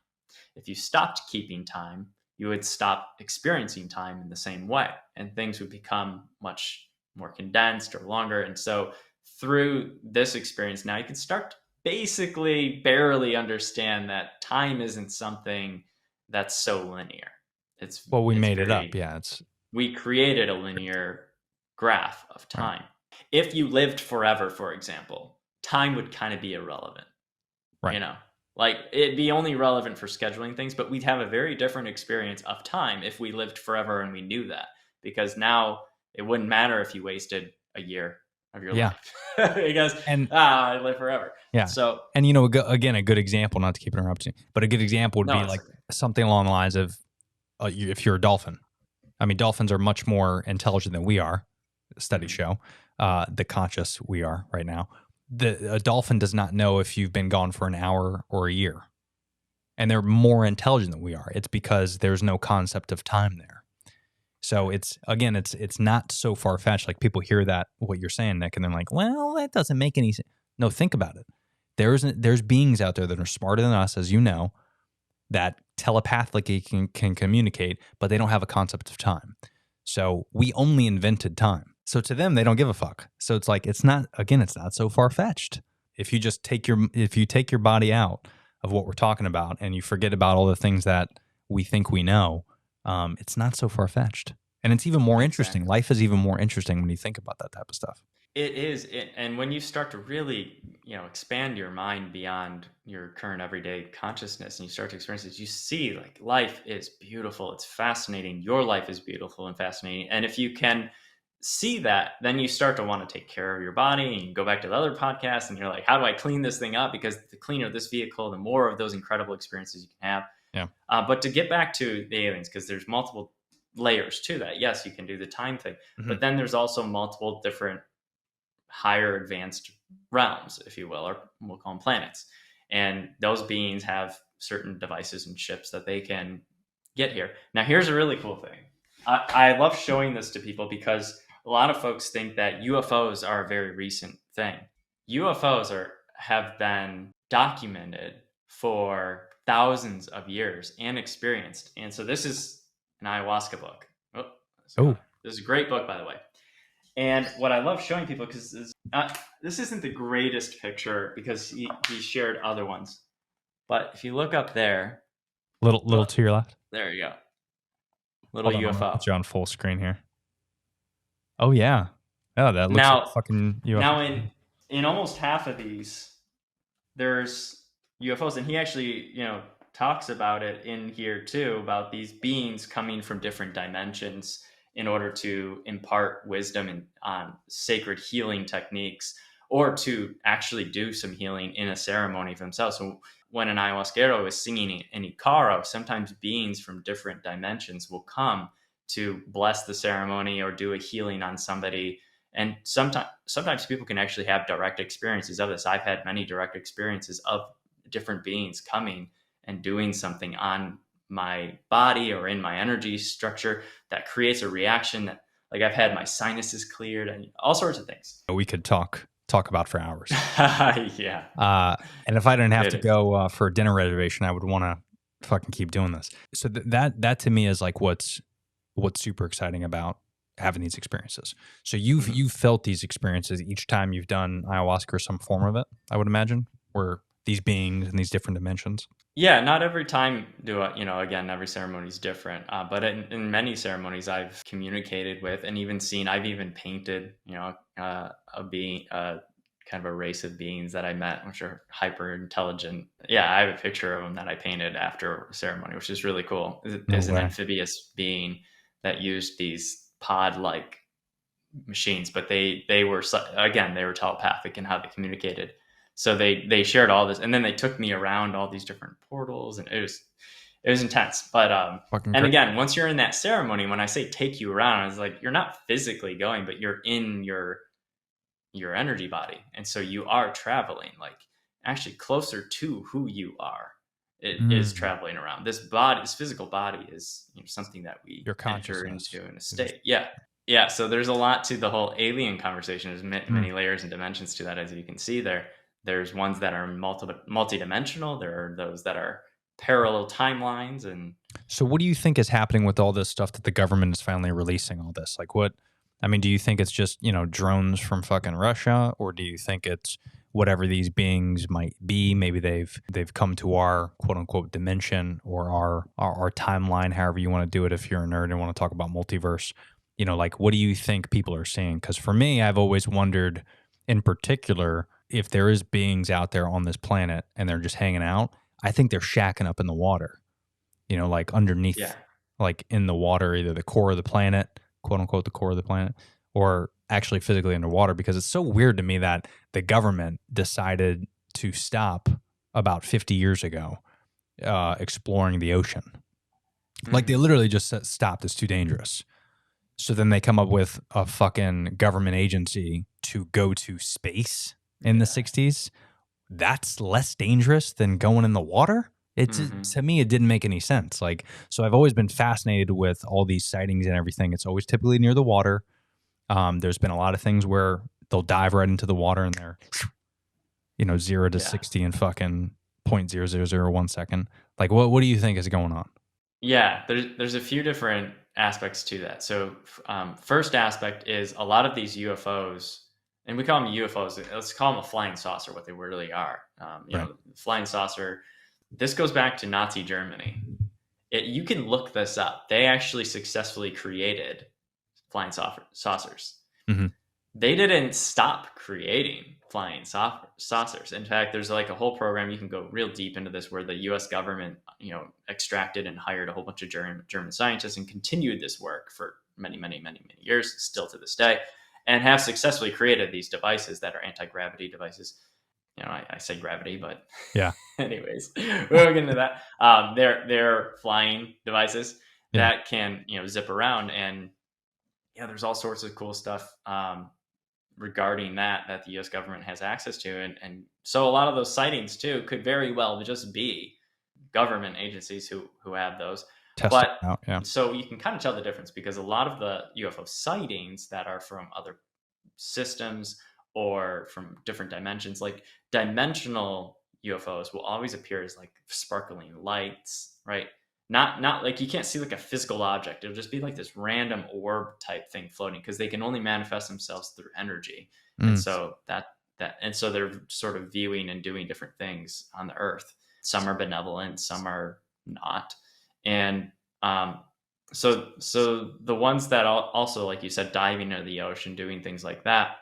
If you stopped keeping time, you would stop experiencing time in the same way, and things would become much more condensed or longer. And so through this experience, now you can start to basically barely understand that time isn't something that's so linear. We made it up. Yeah. We created a linear graph of time. Right. If you lived forever, for example, time would kind of be irrelevant. Right. Like it'd be only relevant for scheduling things, but we'd have a very different experience of time if we lived forever and we knew that, because now it wouldn't matter if you wasted a year of your life because I live forever. Yeah. So, and again, a good example, not to keep interrupting, but a good example would be like something along the lines of if you're a dolphin. I mean, dolphins are much more intelligent than we are. Studies show the conscious we are right now. A dolphin does not know if you've been gone for an hour or a year. And they're more intelligent than we are. It's because there's no concept of time there. So it's not so far-fetched. Like people hear that, what you're saying, Nick, and they're like, well, that doesn't make any sense. No, think about it. There's beings out there that are smarter than us, as you know, that telepathically can communicate, but they don't have a concept of time. So we only invented time. So to them, they don't give a fuck. So it's like, it's not so far-fetched. If you just take your body out of what we're talking about and you forget about all the things that we think we know, it's not so far-fetched. And it's even more interesting. Exactly. Life is even more interesting when you think about that type of stuff. It is, and when you start to really, expand your mind beyond your current everyday consciousness, and you start to experience it, you see like life is beautiful. It's fascinating. Your life is beautiful and fascinating. And if you can see that, then you start to want to take care of your body, and you go back to the other podcast, and you're like, how do I clean this thing up? Because the cleaner this vehicle, the more of those incredible experiences you can have. Yeah. But to get back to the aliens, because there's multiple layers to that. Yes, you can do the time thing, but then there's also multiple different higher advanced realms, if you will, or we'll call them planets. And those beings have certain devices and ships that they can get here. Now, here's a really cool thing. I love showing this to people because a lot of folks think that UFOs are a very recent thing. UFOs have been documented for thousands of years and experienced. And so this is an ayahuasca book. This is a great book, by the way. And what I love showing people, because this isn't the greatest picture because he shared other ones. But if you look up there. Little to your left. There you go. Little UFO. Put you on full screen here. Oh, yeah. Oh, that looks like fucking UFO. Now, in almost half of these, there's UFOs. And he actually, talks about it in here too, about these beings coming from different dimensions in order to impart wisdom on sacred healing techniques, or to actually do some healing in a ceremony for themselves. So when an ayahuasquero is singing in Icaro, sometimes beings from different dimensions will come to bless the ceremony or do a healing on somebody. And sometimes people can actually have direct experiences of this. I've had many direct experiences of different beings coming and doing something on my body or in my energy structure that creates a reaction that, like, I've had my sinuses cleared and all sorts of things. We could talk about for hours. Yeah. And if I didn't have to go for a dinner reservation, I would want to fucking keep doing this. So that to me is like what's super exciting about having these experiences. So you've felt these experiences each time you've done ayahuasca or some form of it, I would imagine, where these beings in these different dimensions. Yeah, not every time do I, again, every ceremony is different. But in many ceremonies I've communicated with and even seen, I've even painted, a being, kind of a race of beings that I met, which are hyper intelligent. Yeah, I have a picture of them that I painted after a ceremony, which is really cool. It's an amphibious being that used these pod-like machines, but they were telepathic in how they communicated. So they shared all this, and then they took me around all these different portals, and it was intense. But and again, once you're in that ceremony, when I say take you around, it's like you're not physically going, but you're in your energy body, and so you are traveling, like actually closer to who you are. It is traveling around. This physical body is something that we enter into in a state. Yeah. So there's a lot to the whole alien conversation. There's many layers and dimensions to that, as you can see there. There's ones that are multidimensional. There are those that are parallel timelines. And so what do you think is happening with all this stuff that the government is finally releasing all this? Like do you think it's just, drones from fucking Russia, or do you think it's whatever these beings might be? Maybe they've come to our quote unquote dimension or our timeline, however you want to do it. If you're a nerd and want to talk about multiverse, what do you think people are seeing? Because for me, I've always wondered in particular, if there is beings out there on this planet and they're just hanging out, I think they're shacking up in the water, like underneath, like in the water, either the core of the planet, quote unquote, the core of the planet, or actually physically underwater. Because it's so weird to me that the government decided to stop about 50 years ago exploring the ocean. Like they literally just stopped. It's too dangerous. So then they come up with a fucking government agency to go to space in the 60s. That's less dangerous than going in the water. To me, it didn't make any sense. Like, so I've always been fascinated with all these sightings and everything. It's always typically near the water. There's been a lot of things where they'll dive right into the water and they're, 0 to 60 in fucking 0.0001 second. Like, what do you think is going on? Yeah, there's a few different aspects to that. So first aspect is a lot of these UFOs, and we call them UFOs. Let's call them a flying saucer, what they really are. Flying saucer. This goes back to Nazi Germany, You can look this up. They actually successfully created flying saucers. Mm-hmm. They didn't stop creating flying saucers. In fact, there's like a whole program, you can go real deep into this, where the US government, extracted and hired a whole bunch of German scientists and continued this work for many, many, many, many years, still to this day, and have successfully created these devices that are anti-gravity devices. I say gravity, but yeah. Anyways, we won't get into that. They're flying devices that can, zip around, and there's all sorts of cool stuff regarding that the U.S. government has access to, and so a lot of those sightings too could very well just be government agencies who have those. So you can kind of tell the difference, because a lot of the UFO sightings that are from other systems or from different dimensions, like dimensional UFOs, will always appear as like sparkling lights, right? Not like, you can't see like a physical object. It'll just be like this random orb type thing floating, because they can only manifest themselves through energy. And so so they're sort of viewing and doing different things on the earth. Some are benevolent, some are not. And so the ones that also, like you said, diving into the ocean, doing things like that,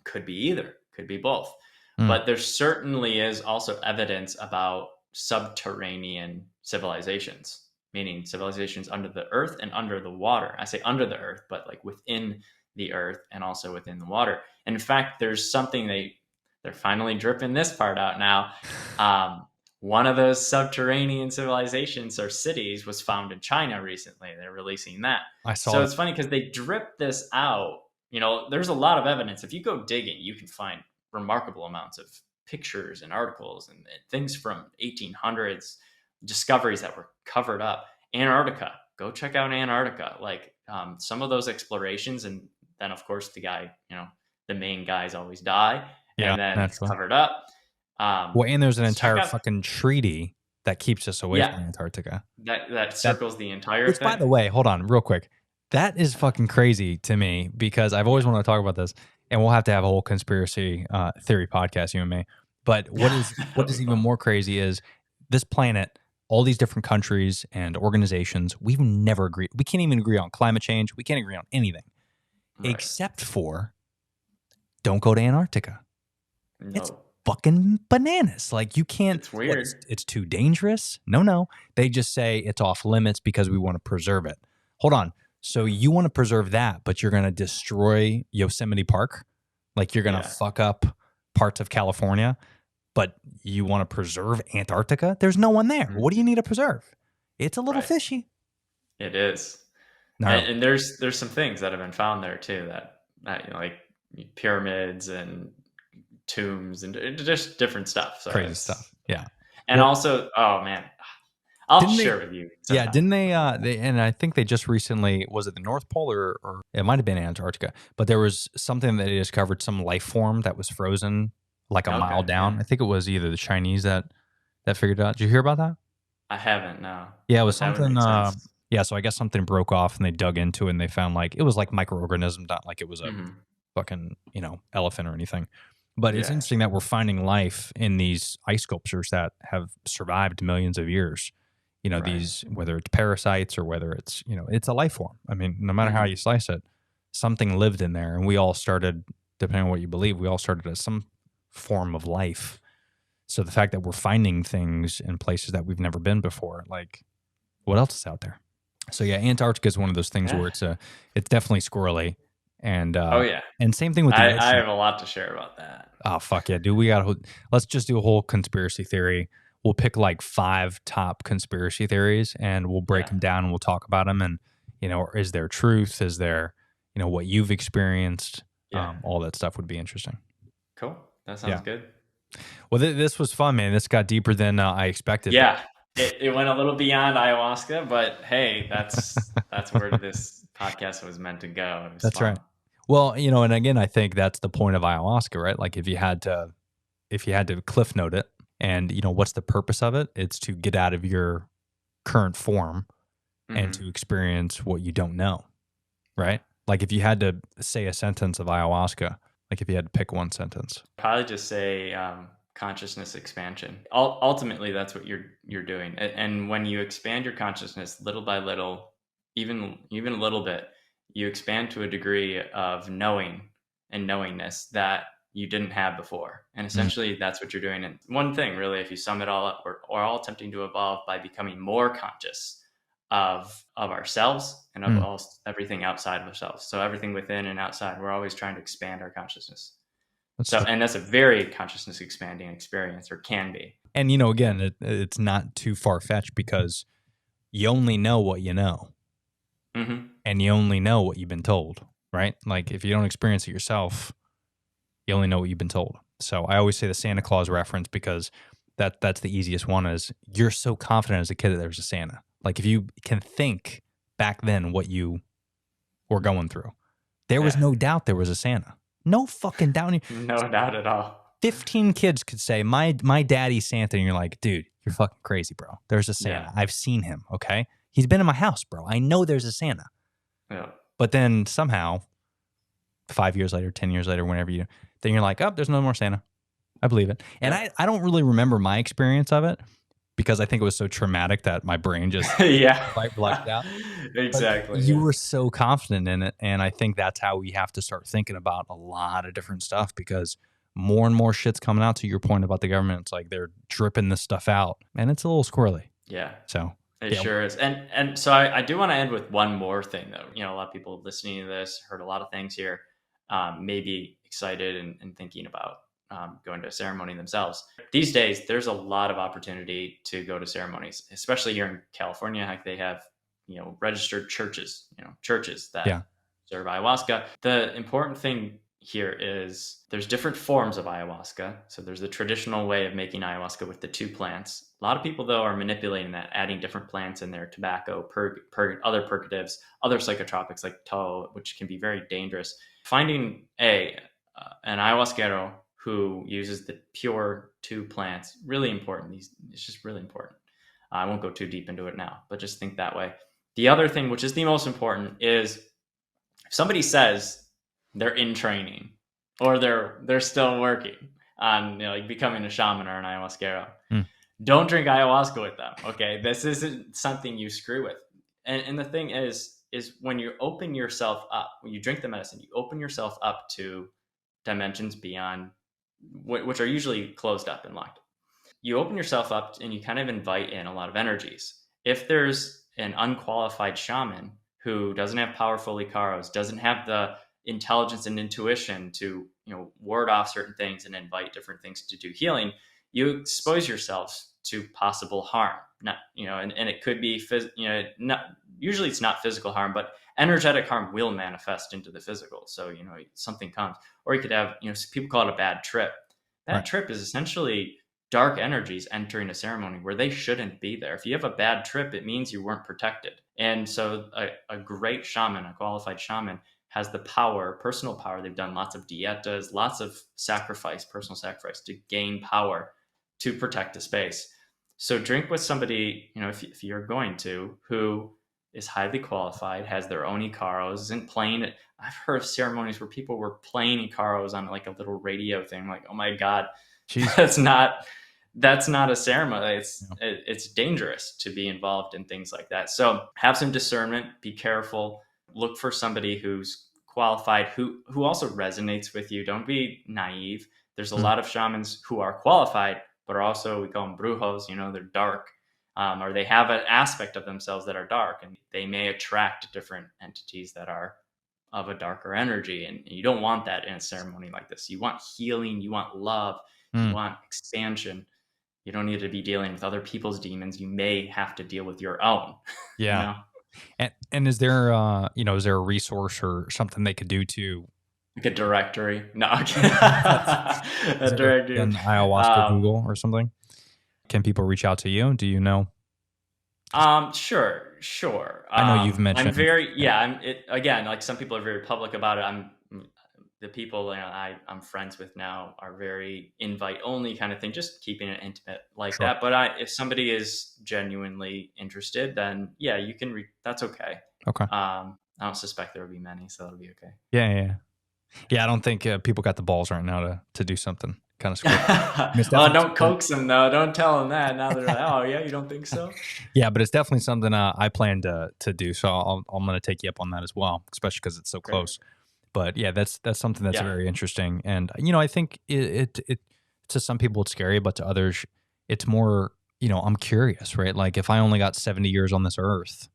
could be either, could be both. But there certainly is also evidence about subterranean civilizations, meaning civilizations under the earth and under the water. I say under the earth, but like within the earth and also within the water. And in fact, there's something they're finally dripping this part out now. One of those subterranean civilizations or cities was found in China recently. They're releasing that. I saw. So it's funny because they drip this out. There's a lot of evidence. If you go digging, you can find remarkable amounts of pictures and articles and things from 1800s, discoveries that were covered up. Antarctica, go check out Antarctica. Like some of those explorations, and then of course the main guys always die, and then it's covered up. And there's an entire fucking treaty that keeps us away from Antarctica. That circles the entire thing. By the way, hold on real quick. That is fucking crazy to me, because I've always wanted to talk about this, and we'll have to have a whole conspiracy theory podcast, you and me. But what is even more crazy is this planet, all these different countries and organizations, we've never agreed. We can't even agree on climate change. We can't agree on anything, except for don't go to Antarctica. No. It's fucking bananas. Like, you can't. It's weird. It's too dangerous. No. They just say it's off limits because we want to preserve it. Hold on. So you want to preserve that, but you're going to destroy Yosemite Park? Like, you're going to fuck up parts of California, but you want to preserve Antarctica? There's no one there. What do you need to preserve? It's a little fishy. It is. No. And there's some things that have been found there too, that like pyramids and tombs and just different stuff. So crazy stuff. Yeah. And also, oh man, I'll share with you sometime. Yeah, didn't they, and I think they just recently, was it the North Pole or it might have been Antarctica, but there was something that they discovered, some life form that was frozen like a mile down. I think it was either the Chinese that figured it out. Did you hear about that? I haven't, no. Yeah, it was something, so I guess something broke off and they dug into it and they found like, it was like microorganism, not like it was a fucking, elephant or anything. But it's interesting that we're finding life in these ice sculptures that have survived millions of years. These, whether it's parasites or whether it's, it's a life form. I mean, no matter how you slice it, something lived in there. And we all started, depending on what you believe, we all started as some form of life. So the fact that we're finding things in places that we've never been before, like, what else is out there? So yeah, Antarctica is one of those things where it's definitely squirrely. And and same thing with the ocean. I have a lot to share about that. Oh fuck yeah, dude! Let's just do a whole conspiracy theory. We'll pick like 5 top conspiracy theories and we'll break them down and we'll talk about them. And is there truth? Is there what you've experienced? All that stuff would be interesting. Cool. That sounds good. Well, this was fun, man. This got deeper than I expected. Yeah, it went a little beyond ayahuasca, but hey, that's where this podcast was meant to go. That's fun. Right. Well, and again, I think that's the point of ayahuasca, right? Like if you had to cliff note it, and what's the purpose of it? It's to get out of your current form and to experience what you don't know, right? Like if you had to say a sentence of ayahuasca, like if you had to pick one sentence, probably just say consciousness expansion. Ultimately, that's what you're doing. And when you expand your consciousness little by little, even a little bit, you expand to a degree of knowing and knowingness that you didn't have before. And essentially, that's what you're doing. And one thing, really, if you sum it all up, we're all attempting to evolve by becoming more conscious of ourselves and of everything outside of ourselves. So everything within and outside, we're always trying to expand our consciousness. And that's a very consciousness expanding experience, or can be. And, again, it's not too far-fetched because you only know what you know. Mm-hmm. And you only know what you've been told, right? Like, if you don't experience it yourself, you only know what you've been told. So I always say the Santa Claus reference because that's the easiest one is you're so confident as a kid that there's a Santa. Like, if you can think back then what you were going through, there was no doubt there was a Santa. No fucking doubt. No doubt at all. 15 kids could say, my daddy's Santa, and you're like, dude, you're fucking crazy, bro. There's a Santa. I've seen him, okay? He's been in my house, bro. I know there's a Santa. Yeah. But then somehow, 5 years later, 10 years later, then you're like, oh, there's no more Santa. I believe it. And I don't really remember my experience of it because I think it was so traumatic that my brain just blacked out. Exactly. But you were so confident in it. And I think that's how we have to start thinking about a lot of different stuff because more and more shit's coming out. To your point about the government, it's like they're dripping this stuff out and it's a little squirrely. Yeah. So it sure is. And so I do want to end with one more thing, though. A lot of people listening to this heard a lot of things here, maybe excited and thinking about going to a ceremony themselves. These days, there's a lot of opportunity to go to ceremonies, especially here in California. Like they have, registered churches, churches that serve ayahuasca. The important thing here is there's different forms of ayahuasca. So there's the traditional way of making ayahuasca with the 2 plants. A lot of people, though, are manipulating that, adding different plants in there, tobacco, other purgatives, other psychotropics like tow, which can be very dangerous. Finding an ayahuasquero who uses the pure 2 plants, really important. It's just really important. I won't go too deep into it now, but just think that way. The other thing, which is the most important, is if somebody says they're in training or they're still working on like becoming a shaman or an ayahuasquero, don't drink ayahuasca with them. Okay, this isn't something you screw with. And the thing is when you open yourself up, when you drink the medicine, you open yourself up to dimensions beyond, which are usually closed up and locked. You open yourself up and you kind of invite in a lot of energies. If there's an unqualified shaman who doesn't have powerful icaros, doesn't have the intelligence and intuition to ward off certain things and invite different things to do healing, you expose yourselves to possible harm. Not and it could be not usually it's not physical harm, but energetic harm will manifest into the physical. So something comes, or you could have people call it a bad trip. Bad trip is essentially dark energies entering a ceremony where they shouldn't be there. If you have a bad trip, it means you weren't protected. And so a great shaman, a qualified shaman, has the power, personal power. They've done lots of dietas, lots of sacrifice, personal sacrifice to gain power to protect a space. So drink with somebody, if you're going to, who is highly qualified, has their own icaros, isn't playing it. I've heard of ceremonies where people were playing icaros on like a little radio thing. Like, oh my God, that's not a ceremony. It's dangerous to be involved in things like that. So have some discernment, be careful, look for somebody who's qualified, who also resonates with you. Don't be naive. There's a lot of shamans who are qualified, but are also, we call them brujos, they're dark, or they have an aspect of themselves that are dark, and they may attract different entities that are of a darker energy. And you don't want that in a ceremony like this. You want healing, you want love, you want expansion. You don't need to be dealing with other people's demons. You may have to deal with your own. Yeah. And is there is there a resource or something they could do to like a directory? No, a directory. An ayahuasca Google or something? Can people reach out to you? Do you know? Sure. I know you've mentioned. Again, like some people are very public about it. The people I'm friends with now are very invite only kind of thing, just keeping it intimate like that. But if somebody is genuinely interested, then you can that's okay. Okay. I don't suspect there will be many, so that'll be okay. Yeah. I don't think people got the balls right now to do something kind of scary. It's Oh, definitely don't coax them though. Don't tell them that. Now they're like, oh yeah, you don't think so? yeah, but it's definitely something I plan to do. So I'm going to take you up on that as well, especially because it's so Great. close. But yeah, that's something that's Yeah. very interesting. And I think it to some people it's scary, but to others it's more, I'm curious, right? Like if I only got 70 years on this earth,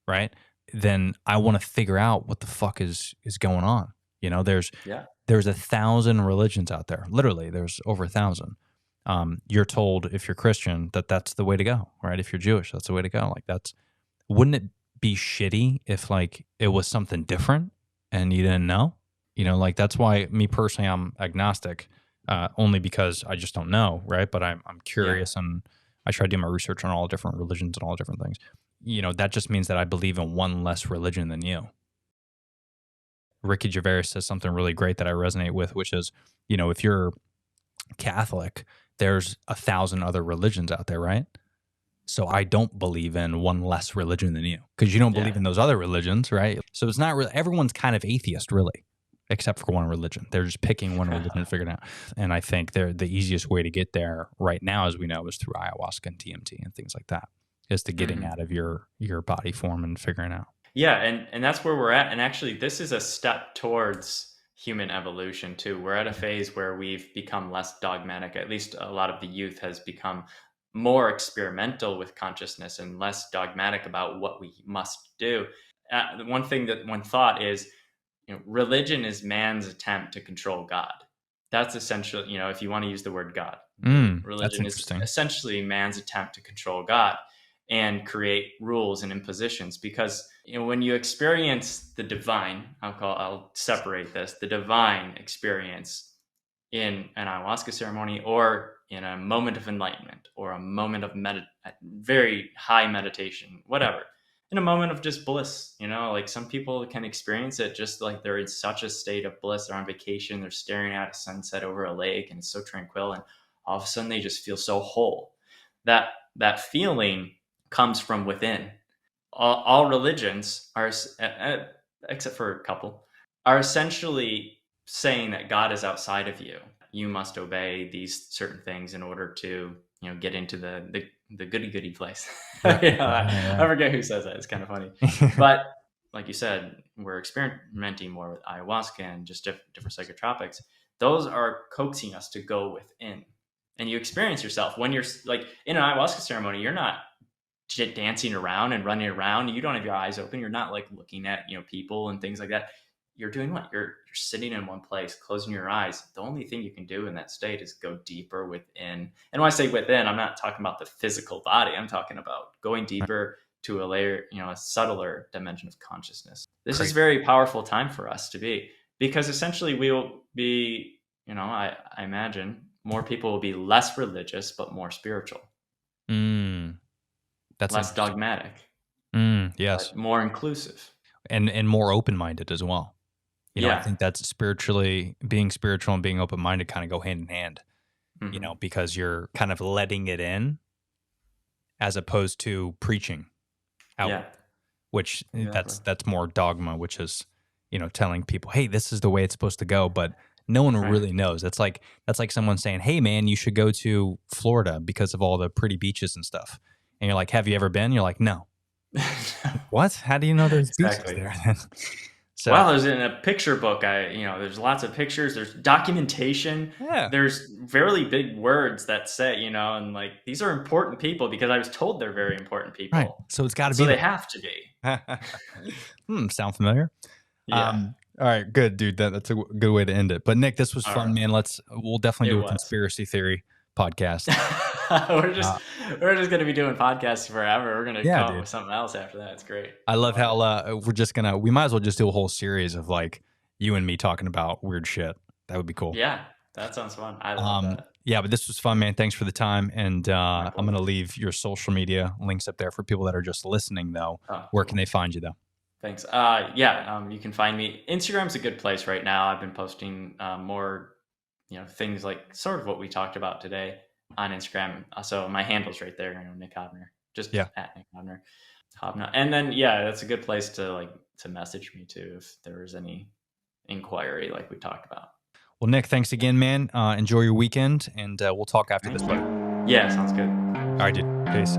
right? Then I want to figure out what the fuck is going on. There's Yeah. 1,000 religions out there. Literally, there's over 1,000. You're told if you're Christian that that's the way to go, right? If you're Jewish, that's the way to go. Like wouldn't it be shitty if like it was something different and you didn't know? Like that's why me personally, I'm agnostic, only because I just don't know, right? But I'm curious and I try to do my research on all different religions and all different things. That just means that I believe in one less religion than you. Ricky Gervais says something really great that I resonate with, which is, if you're Catholic, there's 1,000 other religions out there, right? So I don't believe in one less religion than you because you don't believe in those other religions, right? So it's not really, everyone's kind of atheist, really, except for one religion. They're just picking one religion and figuring it out. And I think the easiest way to get there right now, as we know, is through ayahuasca and TMT and things like that, is to getting out of your body form and figuring out. Yeah, and that's where we're at. And actually, this is a step towards human evolution too. We're at a phase where we've become less dogmatic. At least a lot of the youth has become more experimental with consciousness and less dogmatic about what we must do. One thought is, religion is man's attempt to control God. That's essentially, if you want to use the word God, religion is essentially man's attempt to control God and create rules and impositions. Because when you experience the divine, I'll separate this, the divine experience in an ayahuasca ceremony or in a moment of enlightenment or a moment of very high meditation, whatever, in a moment of just bliss, like some people can experience it just like they're in such a state of bliss. They're on vacation, they're staring at a sunset over a lake and it's so tranquil, and all of a sudden they just feel so whole. That feeling comes from within. All religions are, except for a couple, are essentially saying that God is outside of you. You must obey these certain things in order to, get into the goody place. I forget who says that. It's kind of funny. But like you said, we're experimenting more with ayahuasca and just different psychotropics. Those are coaxing us to go within. And you experience yourself when you're like in an ayahuasca ceremony, you're not dancing around and running around. You don't have your eyes open. You're not like looking at, people and things like that. You're doing what? You're sitting in one place, closing your eyes. The only thing you can do in that state is go deeper within. And when I say within, I'm not talking about the physical body. I'm talking about going deeper to a layer, a subtler dimension of consciousness. This is a very powerful time for us to be, because essentially we will be, I imagine more people will be less religious, but more spiritual. That's less dogmatic. Yes. More inclusive. And more open-minded as well. I think that's being spiritual and being open-minded kind of go hand in hand, because you're kind of letting it in as opposed to preaching out, which that's more dogma, which is, telling people, hey, this is the way it's supposed to go. But no one really knows. That's like someone saying, hey, man, you should go to Florida because of all the pretty beaches and stuff. And you're like, have you ever been? You're like, no. What? How do you know there's beaches there? So, well, there's in a picture book. There's lots of pictures. There's documentation. Yeah. There's very big words that say, and like these are important people because I was told they're very important people. Right. So it's got to be. So they have to be. Sound familiar? Yeah. All right. Good, dude. That's a good way to end it. But Nick, this was fun, man. We'll definitely do a conspiracy theory podcast. we're just gonna be doing podcasts forever. We're gonna come up with something else after that. It's great. I love how we might as well just do a whole series of like you and me talking about weird shit. That would be cool. Yeah, that sounds fun. I love that. Yeah, but this was fun, man. Thanks for the time. And I'm gonna leave your social media links up there for people that are just listening though. Where can they find you though? Thanks. You can find me. Instagram's a good place right now. I've been posting more, things like sort of what we talked about today on Instagram. So my handle's right there, Nick Haubner. Just at Nick Haubner. And then that's a good place to message me too if there is any inquiry like we talked about. Well, Nick, thanks again, man. Enjoy your weekend, and we'll talk after this, buddy. Yeah, sounds good. All right, dude. Peace.